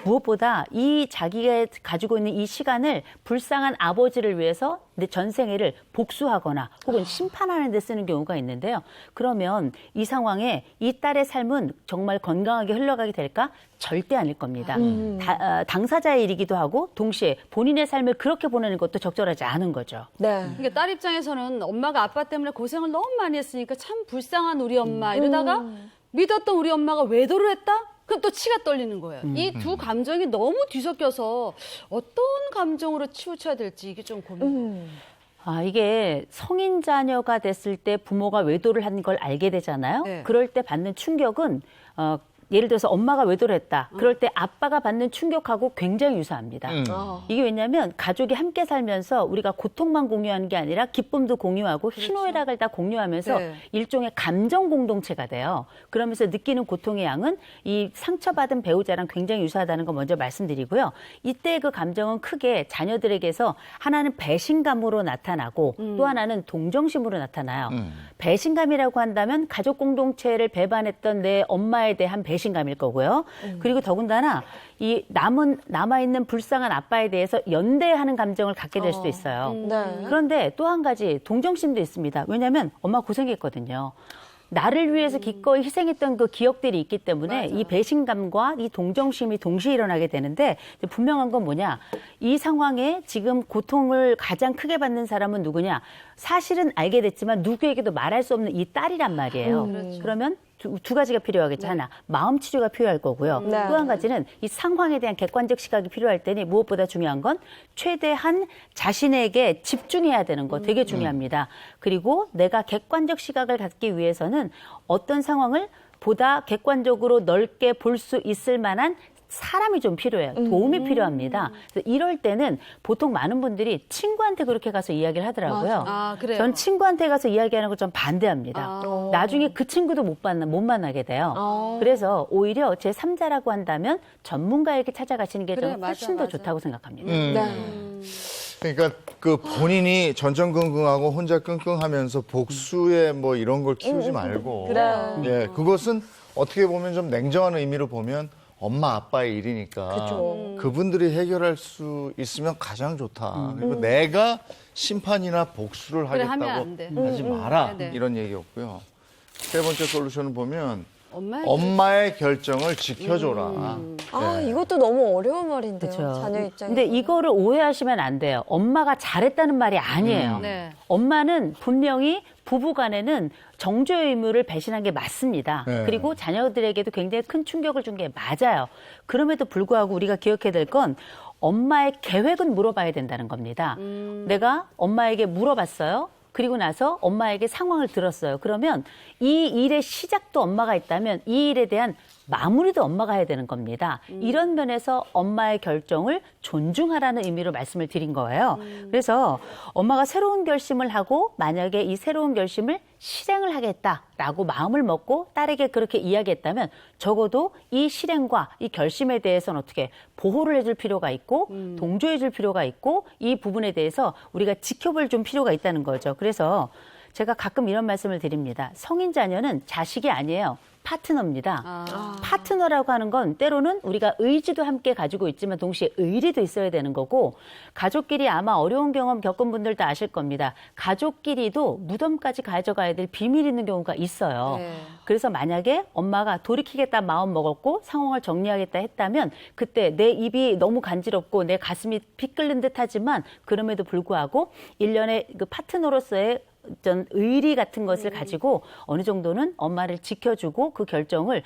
무엇보다 이 자기가 가지고 있는 이 시간을 불쌍한 아버지를 위해서 내 전생애를 복수하거나 혹은 심판하는 데 쓰는 경우가 있는데요. 그러면 이 상황에 이 딸의 삶은 정말 건강하게 흘러가게 될까? 절대 아닐 겁니다. 당사자의 일이기도 하고 동시에 본인의 삶을 그렇게 보내는 것도 적절하지 않은 거죠. 네. 그러니까 딸 입장에서는 엄마가 아빠 때문에 고생을 너무 많이 했으니까 참 불쌍한 우리 엄마 이러다가 믿었던 우리 엄마가 외도를 했다? 그럼 또 치가 떨리는 거예요. 이 두 감정이 너무 뒤섞여서 어떤 감정으로 치우쳐야 될지 이게 좀 고민돼요. 이게 성인 자녀가 됐을 때 부모가 외도를 한 걸 알게 되잖아요. 네. 그럴 때 받는 충격은 예를 들어서 엄마가 외도를 했다. 그럴 때 아빠가 받는 충격하고 굉장히 유사합니다. 이게 왜냐하면 가족이 함께 살면서 우리가 고통만 공유하는 게 아니라 기쁨도 공유하고 희노애락을 다 공유하면서 네. 일종의 감정 공동체가 돼요. 그러면서 느끼는 고통의 양은 이 상처받은 배우자랑 굉장히 유사하다는 거 먼저 말씀드리고요. 이때 그 감정은 크게 자녀들에게서 하나는 배신감으로 나타나고 또 하나는 동정심으로 나타나요. 배신감이라고 한다면 가족 공동체를 배반했던 내 엄마에 대한 배신감일 거고요. 그리고 더군다나 이 남아있는 불쌍한 아빠에 대해서 연대하는 감정을 갖게 될 수도 있어요. 네. 그런데 또 한 가지 동정심도 있습니다. 왜냐하면 엄마 고생했거든요. 나를 위해서 기꺼이 희생했던 그 기억들이 있기 때문에 이 배신감과 이 동정심이 동시에 일어나게 되는데 분명한 건 뭐냐. 이 상황에 지금 고통을 가장 크게 받는 사람은 누구냐. 사실은 알게 됐지만 누구에게도 말할 수 없는 이 딸이란 말이에요. 그러면 두 가지가 필요하겠죠. 하나, 마음 치료가 필요할 거고요. 네. 또 한 가지는 이 상황에 대한 객관적 시각이 필요할 테니 무엇보다 중요한 건 최대한 자신에게 집중해야 되는 거 되게 중요합니다. 그리고 내가 객관적 시각을 갖기 위해서는 어떤 상황을 보다 객관적으로 넓게 볼 수 있을 만한 사람이 좀 필요해요. 도움이 필요합니다. 그래서 이럴 때는 보통 많은 분들이 친구한테 그렇게 가서 이야기를 하더라고요. 아, 그래요? 전 친구한테 가서 이야기하는 걸 좀 반대합니다. 나중에 그 친구도 못 만나게 돼요. 그래서 오히려 제 3자라고 한다면 전문가에게 찾아가시는 게 그래, 저는 맞아, 훨씬 더 맞아. 좋다고 생각합니다. 그러니까 그 본인이 전전긍긍하고 혼자 끙끙하면서 복수에 뭐 이런 걸 키우지 말고 그래요. 예, 그것은 어떻게 보면 좀 냉정한 의미로 보면 엄마 아빠의 일이니까 그분들이 해결할 수 있으면 가장 좋다. 그리고 내가 심판이나 복수를 그래, 하겠다고 하면 안 돼. 하지 마라. 네, 네. 이런 얘기였고요. 세 번째 솔루션을 보면 엄마의 엄마의 결정을 지켜줘라. 이것도 너무 어려운 말인데요. 그렇죠. 자녀 입장에서. 근데 이거를 오해하시면 안 돼요. 엄마가 잘했다는 말이 아니에요. 네. 엄마는 분명히 부부간에는 정조의 의무를 배신한 게 맞습니다. 네. 그리고 자녀들에게도 굉장히 큰 충격을 준 게 맞아요. 그럼에도 불구하고 우리가 기억해야 될 건 엄마의 계획은 물어봐야 된다는 겁니다. 내가 엄마에게 물어봤어요. 그리고 나서 엄마에게 상황을 들었어요. 그러면 이 일의 시작도 엄마가 있다면 이 일에 대한 마무리도 엄마가 해야 되는 겁니다. 이런 면에서 엄마의 결정을 존중하라는 의미로 말씀을 드린 거예요. 그래서 엄마가 새로운 결심을 하고 만약에 이 새로운 결심을 실행을 하겠다라고 마음을 먹고 딸에게 그렇게 이야기했다면 적어도 이 실행과 이 결심에 대해서는 어떻게 보호를 해줄 필요가 있고 동조해줄 필요가 있고 이 부분에 대해서 우리가 지켜볼 좀 필요가 있다는 거죠. 그래서 제가 가끔 이런 말씀을 드립니다. 성인 자녀는 자식이 아니에요. 파트너입니다. 파트너라고 하는 건 때로는 우리가 의지도 함께 가지고 있지만 동시에 의리도 있어야 되는 거고 가족끼리 아마 어려운 경험 겪은 분들도 아실 겁니다. 가족끼리도 무덤까지 가져가야 될 비밀이 있는 경우가 있어요. 네. 그래서 만약에 엄마가 돌이키겠다 마음 먹었고 상황을 정리하겠다 했다면 그때 내 입이 너무 간지럽고 내 가슴이 피 끓는 듯 하지만 그럼에도 불구하고 일련의 그 파트너로서의 어떤 의리 같은 것을 가지고 어느 정도는 엄마를 지켜주고 그 결정을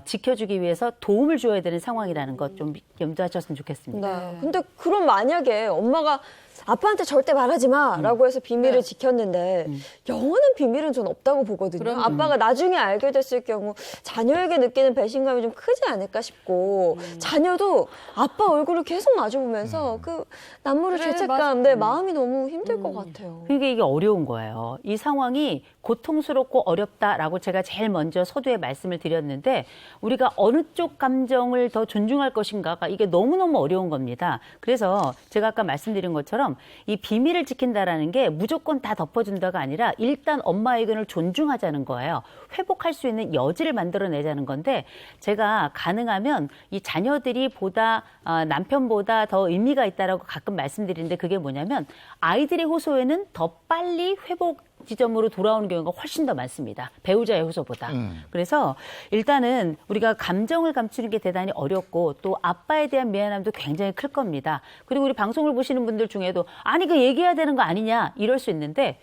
지켜주기 위해서 도움을 줘야 되는 상황이라는 것 좀 염두하셨으면 좋겠습니다. 네. 근데 그럼 만약에 엄마가 아빠한테 절대 말하지 마라고 해서 비밀을 지켰는데 영원한 비밀은 전 없다고 보거든요. 아빠가 나중에 알게 됐을 경우 자녀에게 느끼는 배신감이 좀 크지 않을까 싶고 자녀도 아빠 얼굴을 계속 마주보면서 그 남모를 그래, 죄책감, 내 마음이 너무 힘들 것 같아요. 그러니까 이게 어려운 거예요. 이 상황이 고통스럽고 어렵다라고 제가 제일 먼저 서두에 말씀을 드렸는데 우리가 어느 쪽 감정을 더 존중할 것인가가 이게 너무너무 어려운 겁니다. 그래서 제가 아까 말씀드린 것처럼 이 비밀을 지킨다라는 게 무조건 다 덮어준다가 아니라 일단 엄마 의견을 존중하자는 거예요. 회복할 수 있는 여지를 만들어내자는 건데 제가 가능하면 이 자녀들이 보다 남편보다 더 의미가 있다라고 가끔 말씀드리는데 그게 뭐냐면 아이들의 호소에는 더 빨리 회복 지점으로 돌아오는 경우가 훨씬 더 많습니다. 배우자의 호소보다. 그래서 일단은 우리가 감정을 감추는 게 대단히 어렵고 또 아빠에 대한 미안함도 굉장히 클 겁니다. 그리고 우리 방송을 보시는 분들 중에도 아니 그 얘기해야 되는 거 아니냐 이럴 수 있는데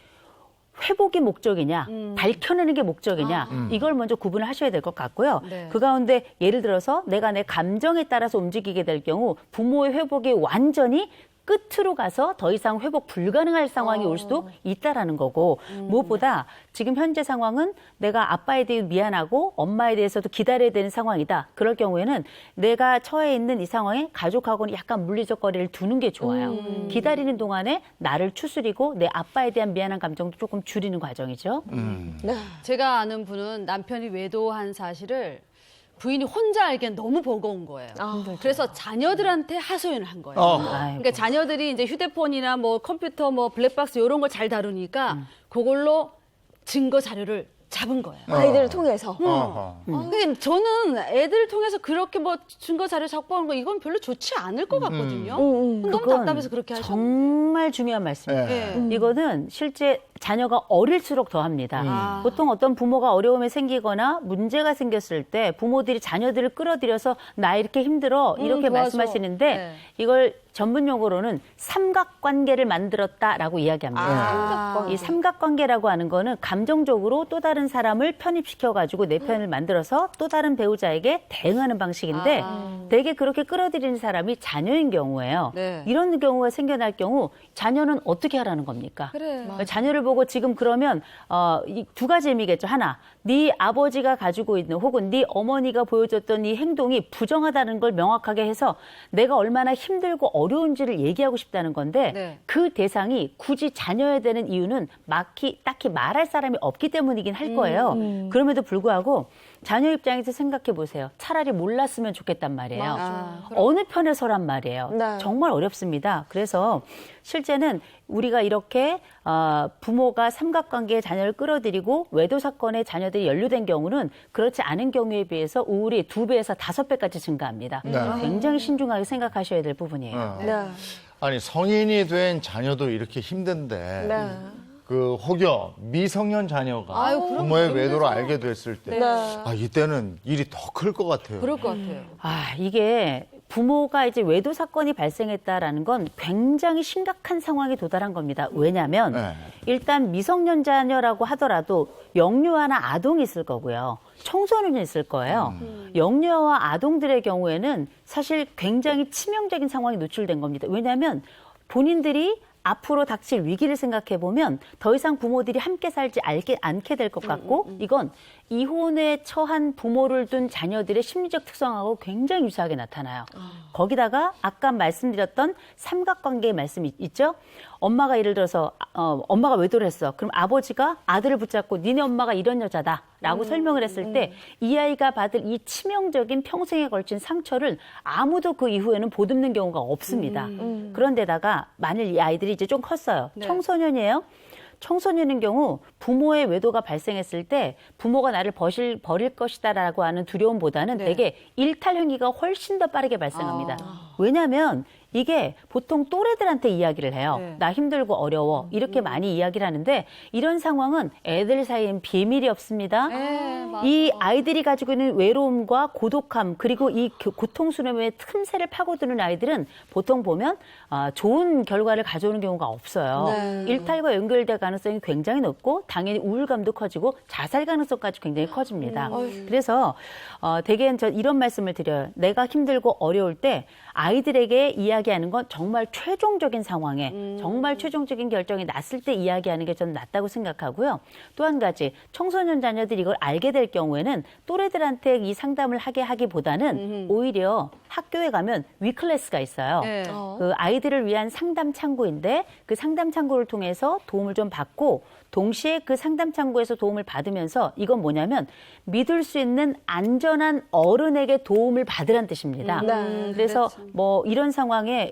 회복이 목적이냐 밝혀내는 게 목적이냐 이걸 먼저 구분을 하셔야 될 것 같고요. 네. 그 가운데 예를 들어서 내가 내 감정에 따라서 움직이게 될 경우 부모의 회복이 완전히 끝으로 가서 더 이상 회복 불가능할 상황이 올 수도 있다라는 거고 무엇보다 지금 현재 상황은 내가 아빠에 대해 미안하고 엄마에 대해서도 기다려야 되는 상황이다. 그럴 경우에는 내가 처해 있는 이 상황에 가족하고는 약간 물리적 거리를 두는 게 좋아요. 기다리는 동안에 나를 추스리고 내 아빠에 대한 미안한 감정도 조금 줄이는 과정이죠. 제가 아는 분은 남편이 외도한 사실을 부인이 혼자 알기엔 너무 버거운 거예요. 그래서 자녀들한테 하소연을 한 거예요. 그러니까 자녀들이 이제 휴대폰이나 뭐 컴퓨터 뭐 블랙박스 이런 걸 잘 다루니까 그걸로 증거 자료를 잡은 거예요. 아이들을 통해서. 근데 저는 애들을 통해서 그렇게 뭐 증거 자료 작성하는 거 이건 별로 좋지 않을 것 같거든요. 너무 그건 답답해서 그렇게 하죠. 정말 중요한 말씀이에요. 예. 이거는 실제 자녀가 어릴수록 더합니다. 보통 어떤 부모가 어려움이 생기거나 문제가 생겼을 때 부모들이 자녀들을 끌어들여서 나 이렇게 힘들어 이렇게 도와줘. 말씀하시는데 네. 이걸 전문 용어로는 삼각관계를 만들었다라고 이야기합니다. 이 삼각관계라고 하는 거는 감정적으로 또 다른 사람을 편입시켜가지고 내 편을 만들어서 또 다른 배우자에게 대응하는 방식인데 대개 그렇게 끌어들이는 사람이 자녀인 경우예요. 네. 이런 경우가 생겨날 경우 자녀는 어떻게 하라는 겁니까? 그래. 자녀를 보고 지금 그러면 이 두 가지 의미겠죠. 하나, 네 아버지가 가지고 있는 혹은 네 어머니가 보여줬던 이 행동이 부정하다는 걸 명확하게 해서 내가 얼마나 힘들고 어려운지를 얘기하고 싶다는 건데 네. 그 대상이 굳이 자녀여야 되는 이유는 딱히 말할 사람이 없기 때문이긴 할 거예요. 그럼에도 불구하고 자녀 입장에서 생각해 보세요. 차라리 몰랐으면 좋겠단 말이에요. 어느 편에 서란 말이에요. 네. 정말 어렵습니다. 그래서 실제는 우리가 이렇게 부모가 삼각관계에 자녀를 끌어들이고 외도 사건에 자녀들이 연루된 경우는 그렇지 않은 경우에 비해서 우울이 2배에서 5배까지 증가합니다. 굉장히 신중하게 생각하셔야 될 부분이에요. 네. 아니 성인이 된 자녀도 이렇게 힘든데 네. 그 혹여 미성년 자녀가 아유, 그럼 부모의 외도를 알게 됐을 때 네. 이때는 일이 더 클 것 같아요. 그럴 것 같아요. 이게 부모가 이제 외도 사건이 발생했다라는 건 굉장히 심각한 상황에 도달한 겁니다. 왜냐하면 네. 일단 미성년 자녀라고 하더라도 영유아나 아동이 있을 거고요. 청소년이 있을 거예요. 영유아와 아동들의 경우에는 사실 굉장히 치명적인 상황에 노출된 겁니다. 왜냐하면 본인들이 앞으로 닥칠 위기를 생각해 보면 더 이상 부모들이 함께 살지 않게 될 것 같고 이건 이혼에 처한 부모를 둔 자녀들의 심리적 특성하고 굉장히 유사하게 나타나요. 거기다가 아까 말씀드렸던 삼각관계의 말씀이 있죠. 엄마가 예를 들어서 엄마가 외도를 했어. 그럼 아버지가 아들을 붙잡고 니네 엄마가 이런 여자다라고 설명을 했을 때 이 아이가 받을 이 치명적인 평생에 걸친 상처를 아무도 그 이후에는 보듬는 경우가 없습니다. 그런데다가 만일 이 아이들이 이제 좀 컸어요. 청소년이에요. 청소년인 경우 부모의 외도가 발생했을 때 부모가 나를 버릴 것이다라고 하는 두려움보다는 대개 일탈 행위가 훨씬 더 빠르게 발생합니다. 왜냐하면 이게 보통 또래들한테 이야기를 해요. 네. 나 힘들고 어려워. 이렇게 많이 이야기를 하는데 이런 상황은 애들 사이엔 비밀이 없습니다. 네, 맞아. 이 아이들이 가지고 있는 외로움과 고독함 그리고 이 고통스러움의 틈새를 파고드는 아이들은 보통 보면 좋은 결과를 가져오는 경우가 없어요. 네. 일탈과 연결될 가능성이 굉장히 높고 당연히 우울감도 커지고 자살 가능성까지 굉장히 커집니다. 그래서 대개는 저 이런 말씀을 드려요. 내가 힘들고 어려울 때 아이들에게 이야기하는 건 정말 최종적인 상황에 정말 최종적인 결정이 났을 때 이야기하는 게 저는 낫다고 생각하고요. 또 한 가지 청소년 자녀들이 이걸 알게 될 경우에는 또래들한테 이 상담을 하기보다는 오히려 학교에 가면 위클래스가 있어요. 네. 그 아이들을 위한 상담 창구인데 그 상담 창구를 통해서 도움을 좀 받고 동시에 그 상담 창구에서 도움을 받으면서 이건 뭐냐면 믿을 수 있는 안전한 어른에게 도움을 받으란 뜻입니다. 그래서 뭐 이런 상황에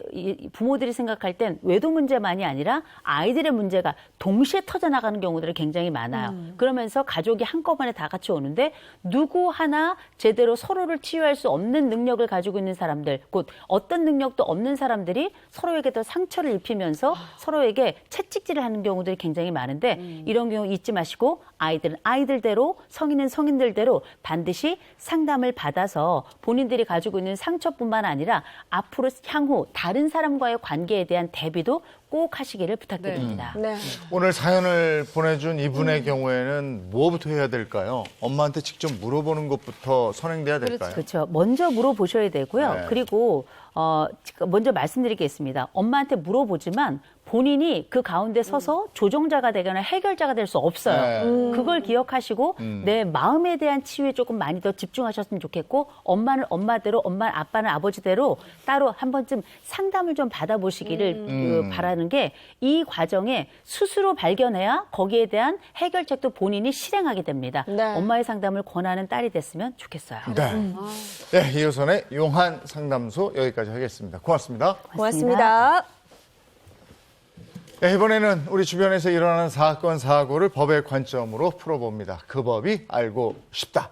부모들이 생각할 땐 외도 문제만이 아니라 아이들의 문제가 동시에 터져나가는 경우들이 굉장히 많아요. 그러면서 가족이 한꺼번에 다 같이 오는데 누구 하나 제대로 서로를 치유할 수 없는 능력을 가지고 있는 사람들, 곧 어떤 능력도 없는 사람들이 서로에게 더 상처를 입히면서 서로에게 채찍질을 하는 경우들이 굉장히 많은데 이런 경우 잊지 마시고 아이들은 아이들대로 성인은 성인들대로 반드시 상담을 받아서 본인들이 가지고 있는 상처뿐만 아니라 앞으로 향후 다른 사람과의 관계에 대한 대비도 꼭 하시기를 부탁드립니다. 네. 오늘 사연을 보내준 이분의 경우에는 뭐부터 해야 될까요? 엄마한테 직접 물어보는 것부터 선행돼야 될까요? 그렇죠. 먼저 물어보셔야 되고요. 네. 그리고 먼저 말씀드리겠습니다. 엄마한테 물어보지만 본인이 그 가운데 서서 조정자가 되거나 해결자가 될 수 없어요. 네. 그걸 기억하시고 내 마음에 대한 치유에 조금 많이 더 집중하셨으면 좋겠고 엄마는 엄마대로, 엄마는 아빠는 아버지대로 따로 한 번쯤 상담을 좀 받아보시기를 바라는 게 이 과정에 스스로 발견해야 거기에 대한 해결책도 본인이 실행하게 됩니다. 네. 엄마의 상담을 권하는 딸이 됐으면 좋겠어요. 네. 네, 이효선의 용한 상담소 여기까지 하겠습니다. 고맙습니다. 고맙습니다. 네, 이번에는 우리 주변에서 일어나는 사건, 사고를 법의 관점으로 풀어봅니다. 그 법이 알고 싶다.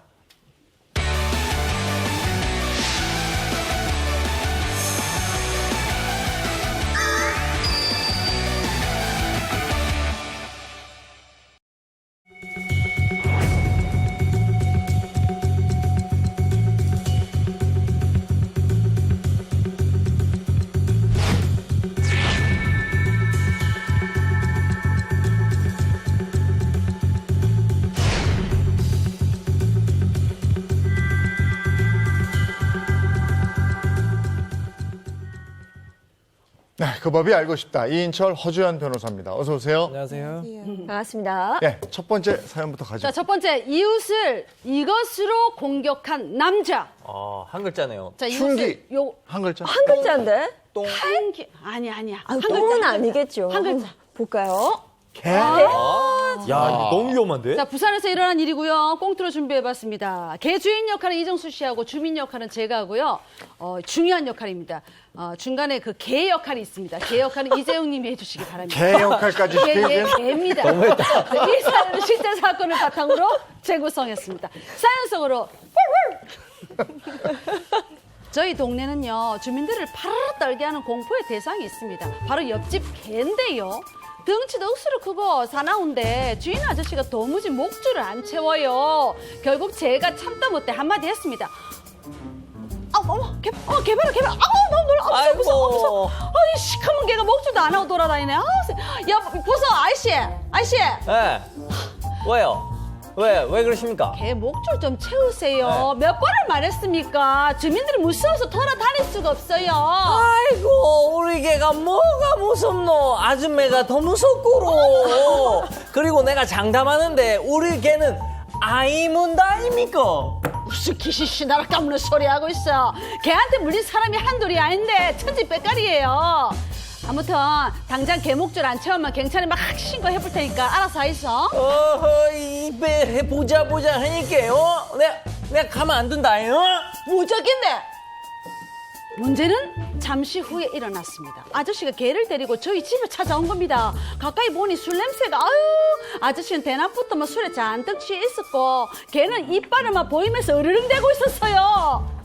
네, 그 법이 알고 싶다. 이인철, 허주연 변호사입니다. 어서 오세요. 안녕하세요. 반갑습니다. 네, 첫 번째 사연부터 가죠. 자, 첫 번째 이웃을 이것으로 공격한 남자. 한 글자네요. 자, 흉기. 이웃을 요 한 글자. 한 글자인데? 흉기 아니야. 한 똥은 글자. 아니겠죠. 한 글자. 볼까요? 개. 야, 이거 너무 위험한데? 자, 부산에서 일어난 일이고요. 꽁트로 준비해봤습니다. 개 주인 역할은 이정수 씨하고 주민 역할은 제가 하고요. 중요한 역할입니다. 중간에 그 개 역할이 있습니다. 개 역할은 이재용 님이 해주시기 바랍니다. 개 역할까지 시키는 개입니다. 이 사연은 실제 사건을 바탕으로 재구성했습니다. 사연 속으로 저희 동네는요, 주민들을 파라라 떨게 하는 공포의 대상이 있습니다. 바로 옆집 개인데요. 덩치도 억수로 크고 사나운데 주인 아저씨가 도무지 목줄을 안 채워요. 결국 제가 참다 못해 한마디 했습니다. 개봐라. 너무 놀라. 무서워. 이 시커먼 개가 목줄도 안 하고 돌아다니네. 야, 보소, 아이씨. 네. 왜요? 왜 그러십니까? 개 목줄 좀 채우세요. 몇 번을 말했습니까? 주민들이 무서워서 돌아다닐 수가 없어요. 아이고, 우리 개가 뭐가 무섭노? 아줌매가 더 무섭고로. 그리고 내가 장담하는데 우리 개는 아이 문다 아닙니까? 무슨 기시시 나라 까무는 소리 하고 있어. 개한테 물린 사람이 한둘이 아닌데 천지백갈이에요. 아무튼 당장 개 목줄 안 채우면 경찰에 막 신고해볼 테니까 알아서 하이소. 입에 보자 하니까 내가 가만 안 둔다요. 무적인데. 문제는 잠시 후에 일어났습니다. 아저씨가 개를 데리고 저희 집에 찾아온 겁니다. 가까이 보니 술 냄새가 아저씨는 대낮부터 술에 잔뜩 취해 있었고 개는 이빨을 보이면서 으르릉대고 있었어요.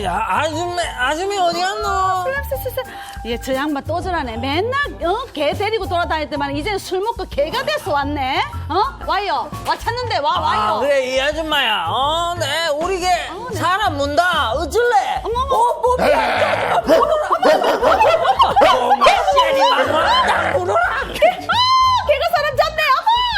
야, 아줌매 어디 갔노? 예, 저 양반 또 저러네. 맨날 개 데리고 돌아다닐 때만 이제는 술 먹고 개가 돼서 왔네. 와요. 찾는데 와요. 그래, 이 아줌마야. 네, 우리 개 사람 문다. 어쩔래? 뽀삐야. 개가 사람 잡네.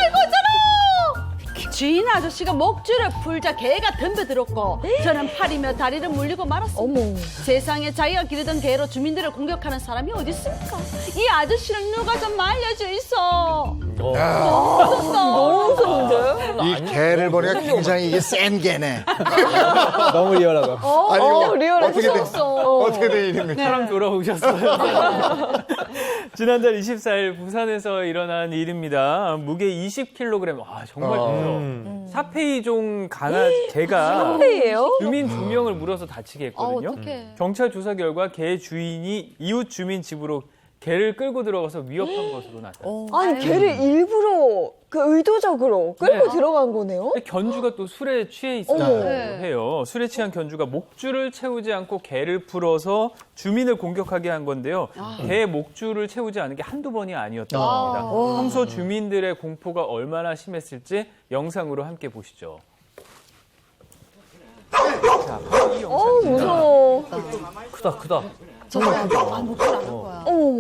이거 어쩌노? 주인 아저씨가 목줄을 풀자 개가 덤벼들었고 저는 팔이며 다리를 물리고 말았습니다. 어머. 세상에 자기가 기르던 개로 주민들을 공격하는 사람이 어디 있습니까? 이 아저씨를 누가 좀 말려줘 있어. 너무 무서운데? 이 개를 보니까 굉장히 이게 센 개네. 너무 리얼하다. 아니, 이거 리얼해. 어떻게 된 일입니까? 사람 돌아오셨어요. 지난달 24일 부산에서 일어난 일입니다. 무게 20kg. 와, 정말 크죠. 사페이종 개가 사페이예요? 주민 2명을 물어서 다치게 했거든요. 어떡해. 경찰 조사 결과 개 주인이 이웃 주민 집으로 개를 끌고 들어가서 위협한 것으로 나타났습니다. 아니, 개를 일부러 의도적으로 끌고 네. 들어간 거네요? 근데 견주가 또 술에 취해 있었다고 어머. 해요. 술에 취한 견주가 목줄을 채우지 않고 개를 풀어서 주민을 공격하게 한 건데요. 개 목줄을 채우지 않은 게 한두 번이 아니었다고 합니다. 평소 주민들의 공포가 얼마나 심했을지 영상으로 함께 보시죠. 자, 이 영상입니다. 무서워. 크다. 저거야. 목줄 안 거야. 어머.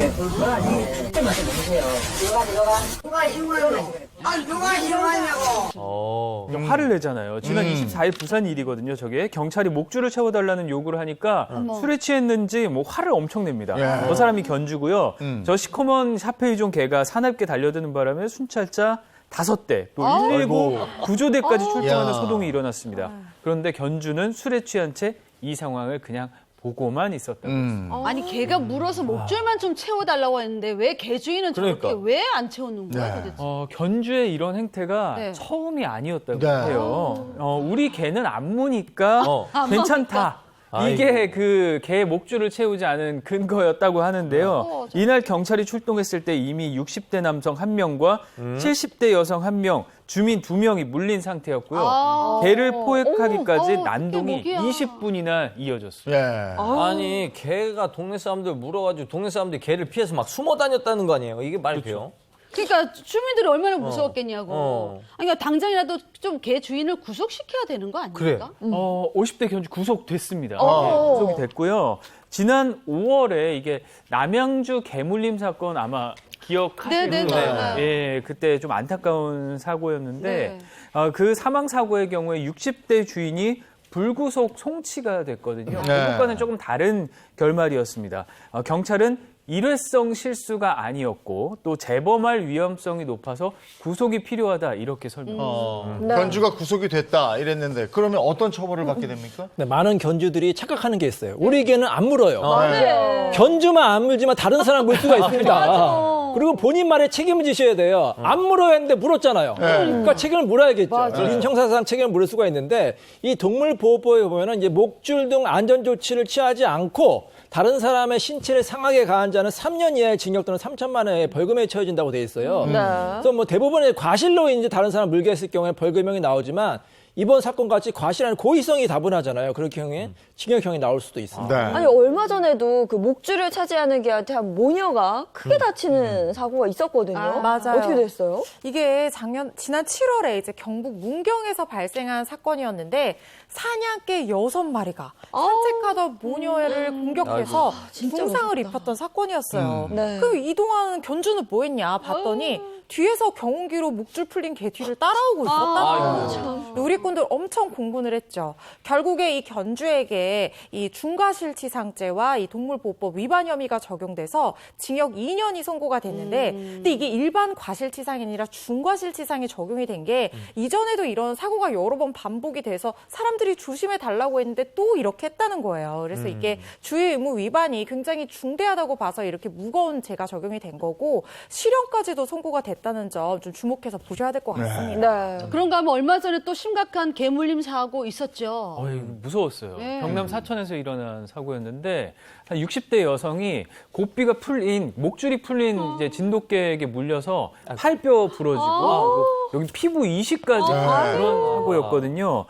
화를 내잖아요. 지난 24일 부산 일이거든요. 저게 경찰이 목줄을 채워달라는 요구를 하니까 술에 취했는지 뭐 화를 엄청 냅니다. 예. 저 사람이 견주고요. 저 시커먼 샤페이종 개가 사납게 달려드는 바람에 순찰차 5대, 또 119 구조대까지 출동하는 야. 소동이 일어났습니다. 그런데 견주는 술에 취한 채 이 상황을 그냥 보고만 있었다고 했습니다. 아니 개가 물어서 목줄만 좀 채워달라고 했는데 왜 개 주인은 저렇게 그러니까. 왜 안 채워놓은 거야 네. 도대체? 견주의 이런 행태가 네. 처음이 아니었다고 네. 해요. 우리 개는 안 무니까 괜찮다. 아이고. 이게 그 개 목줄을 채우지 않은 근거였다고 하는데요. 이날 경찰이 출동했을 때 이미 60대 남성 1명과 70대 여성 1명, 주민 2명이 물린 상태였고요. 개를 포획하기까지 난동이 그게 목이야. 20분이나 이어졌어요. 예. 아니 개가 동네 사람들 물어가지고 동네 사람들이 개를 피해서 막 숨어 다녔다는 거 아니에요? 이게 말이 돼요? 그러니까 주민들이 얼마나 무서웠겠냐고. 어. 아니, 그러니까 당장이라도 좀 개 주인을 구속시켜야 되는 거 아닙니까? 그래. 50대 견주 구속됐습니다. 네, 구속이 됐고요. 지난 5월에 이게 남양주 개물림 사건 아마 기억하시는 네, 네, 거예요. 네. 예, 그때 좀 안타까운 사고였는데 네. 그 사망 사고의 경우에 60대 주인이 불구속 송치가 됐거든요. 네. 그것과는 조금 다른 결말이었습니다. 경찰은 일회성 실수가 아니었고 또 재범할 위험성이 높아서 구속이 필요하다 이렇게 설명했습니다. 네. 견주가 구속이 됐다 이랬는데 그러면 어떤 처벌을 받게 됩니까? 네, 많은 견주들이 착각하는 게 있어요. 우리 개는 안 물어요. 네. 견주만 안 물지만 다른 사람 물 수가 있습니다. 그리고 본인 말에 책임을 지셔야 돼요. 안 물어야 했는데 물었잖아요. 그러니까 책임을 물어야겠죠. 민형사상 책임을 물을 수가 있는데 이 동물보호법에 보면은 이제 목줄 등 안전조치를 취하지 않고 다른 사람의 신체를 상하게 가한 자는 3년 이하의 징역 또는 3천만 원의 벌금에 처해진다고 돼 있어요. 네. 그래서 뭐 대부분의 과실로 이제 다른 사람 물게 했을 경우에 벌금형이 나오지만 이번 사건 같이 과실 아닌 고의성이 다분하잖아요. 그럴 경우에 징역형이 나올 수도 있습니다. 네. 아니 얼마 전에도 그 목줄을 차지하는 개한테 한 모녀가 크게 다치는 사고가 있었거든요. 맞아요. 어떻게 됐어요? 이게 지난 7월에 이제 경북 문경에서 발생한 사건이었는데 사냥개 6마리가 산책하던 모녀를 공격해서 진짜 중상을 무섭다. 입혔던 사건이었어요. 네. 그 이동하는 견주는 뭐 했냐 봤더니 뒤에서 경운기로 목줄 풀린 개 뒤를 따라오고 있었다는 거예요. 우리 군들 엄청 공분을 했죠. 결국에 이 견주에게 이 중과실치상죄와 이 동물보호법 위반 혐의가 적용돼서 징역 2년이 선고가 됐는데 근데 이게 일반 과실치상이 아니라 중과실치상에 적용이 된 게 이전에도 이런 사고가 여러 번 반복이 돼서 사람들이 조심해 달라고 했는데 또 이렇게 했다는 거예요. 그래서 이게 주의 의무 위반이 굉장히 중대하다고 봐서 이렇게 무거운 죄가 적용이 된 거고 실형까지도 선고가 됐다는 점 좀 주목해서 보셔야 될 것 같습니다. 네. 그런가 하면 얼마 전에 또 심각한 개물림 사고 있었죠. 무서웠어요. 네. 경남 사천에서 일어난 사고였는데 한 60대 여성이 고삐가 풀린 목줄이 풀린 이제 진돗개에게 물려서 팔뼈 부러지고 여기 피부 이식까지 그런 사고였거든요.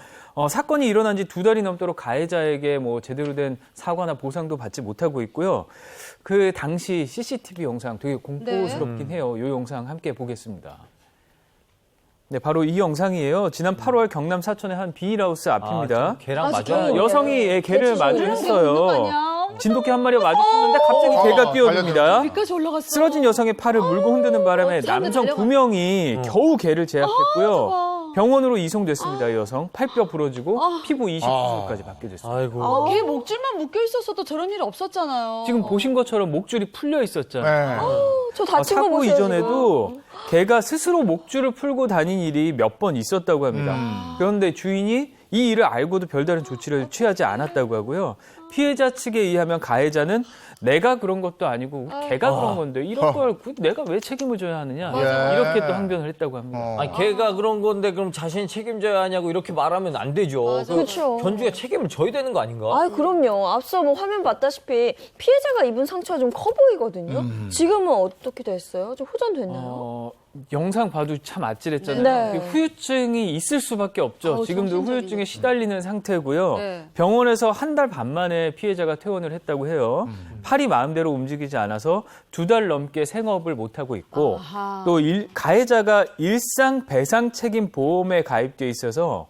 사건이 일어난 지 2달이 넘도록 가해자에게 뭐 제대로 된 사과나 보상도 받지 못하고 있고요. 그 당시 CCTV 영상 되게 공포스럽긴 해요. 이 영상 함께 보겠습니다. 네, 바로 이 영상이에요. 지난 8월 경남 사천의 한 비닐하우스 앞입니다. 개랑 맞아. 여성이 개를 거 마주했어요. 아니야? 진돗개 한 마리가 마주쳤는데 갑자기 개가 뛰어듭니다. 여기까지 올라갔어. 쓰러진 여성의 팔을 물고 흔드는 바람에 사람들 남성 달려가. 2명이 겨우 개를 제압했고요. 저거. 병원으로 이송됐습니다. 이 여성 팔뼈 부러지고 피부 이식 수술까지 받게 됐어요. 아이고. 개 목줄만 묶여 있었어도 저런 일 없었잖아요. 지금 보신 것처럼 목줄이 풀려 있었잖아요. 네. 저 다친 거 사고 보세요. 이전에도 개가 스스로 목줄을 풀고 다닌 일이 몇 번 있었다고 합니다. 그런데 주인이 이 일을 알고도 별다른 조치를 취하지 않았다고 하고요. 피해자 측에 의하면 가해자는 내가 그런 것도 아니고 개가 그런 건데 이런 걸 내가 왜 책임을 져야 하느냐 이렇게 또 항변을 했다고 합니다. 아니 개가 그런 건데 그럼 자신이 책임져야 하냐고 이렇게 말하면 안 되죠. 그렇죠. 견주가 책임을 져야 되는 거 아닌가? 아, 그럼요. 앞서 뭐 화면 봤다시피 피해자가 입은 상처가 좀 커 보이거든요. 지금은 어떻게 됐어요? 좀 호전됐나요? 영상 봐도 참 아찔했잖아요. 네. 후유증이 있을 수밖에 없죠. 지금도 정신적인 후유증에 시달리는 상태고요. 네. 병원에서 한 달 반 만에 피해자가 퇴원을 했다고 해요. 팔이 마음대로 움직이지 않아서 2달 넘게 생업을 못하고 있고 아하. 또 가해자가 일상 배상 책임 보험에 가입돼 있어서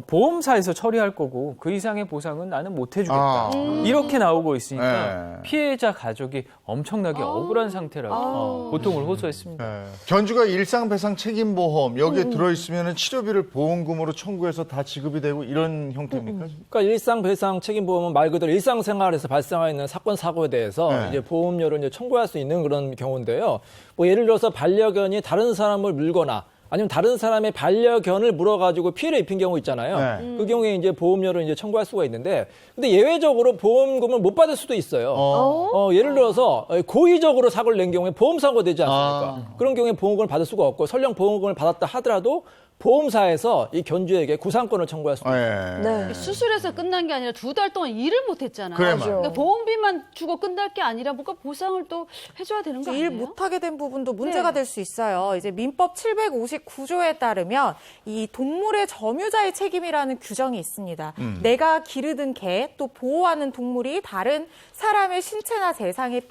보험사에서 처리할 거고 그 이상의 보상은 나는 못 해주겠다. 이렇게 나오고 있으니까 네. 피해자 가족이 엄청나게 억울한 상태라고 고통을 호소했습니다. 네. 견주가 일상배상 책임보험 여기에 들어있으면 치료비를 보험금으로 청구해서 다 지급이 되고 이런 형태입니까? 그러니까 일상배상 책임보험은 말 그대로 일상생활에서 발생하는 사건 사고에 대해서 네. 이제 보험료를 이제 청구할 수 있는 그런 경우인데요. 뭐 예를 들어서 반려견이 다른 사람을 물거나 아니면 다른 사람의 반려견을 물어가지고 피해를 입힌 경우 있잖아요. 네. 그 경우에 이제 보험료를 이제 청구할 수가 있는데, 근데 예외적으로 보험금을 못 받을 수도 있어요. 예를 들어서 고의적으로 사고를 낸 경우에 보험사고가 되지 않습니까? 그런 경우에 보험금을 받을 수가 없고, 설령 보험금을 받았다 하더라도 보험사에서 이 견주에게 구상권을 청구할 수도 있어요. 네. 수술해서 끝난 게 아니라 2달 동안 일을 못 했잖아요. 그래 말이야. 그러니까 보험비만 주고 끝날 게 아니라 뭔가 보상을 또 해줘야 되는 거 아니에요? 일 못하게 된 부분도 문제가 네. 될 수 있어요. 이제 민법 759조에 따르면 이 동물의 점유자의 책임이라는 규정이 있습니다. 내가 기르던 개, 또 보호하는 동물이 다른 사람의 신체나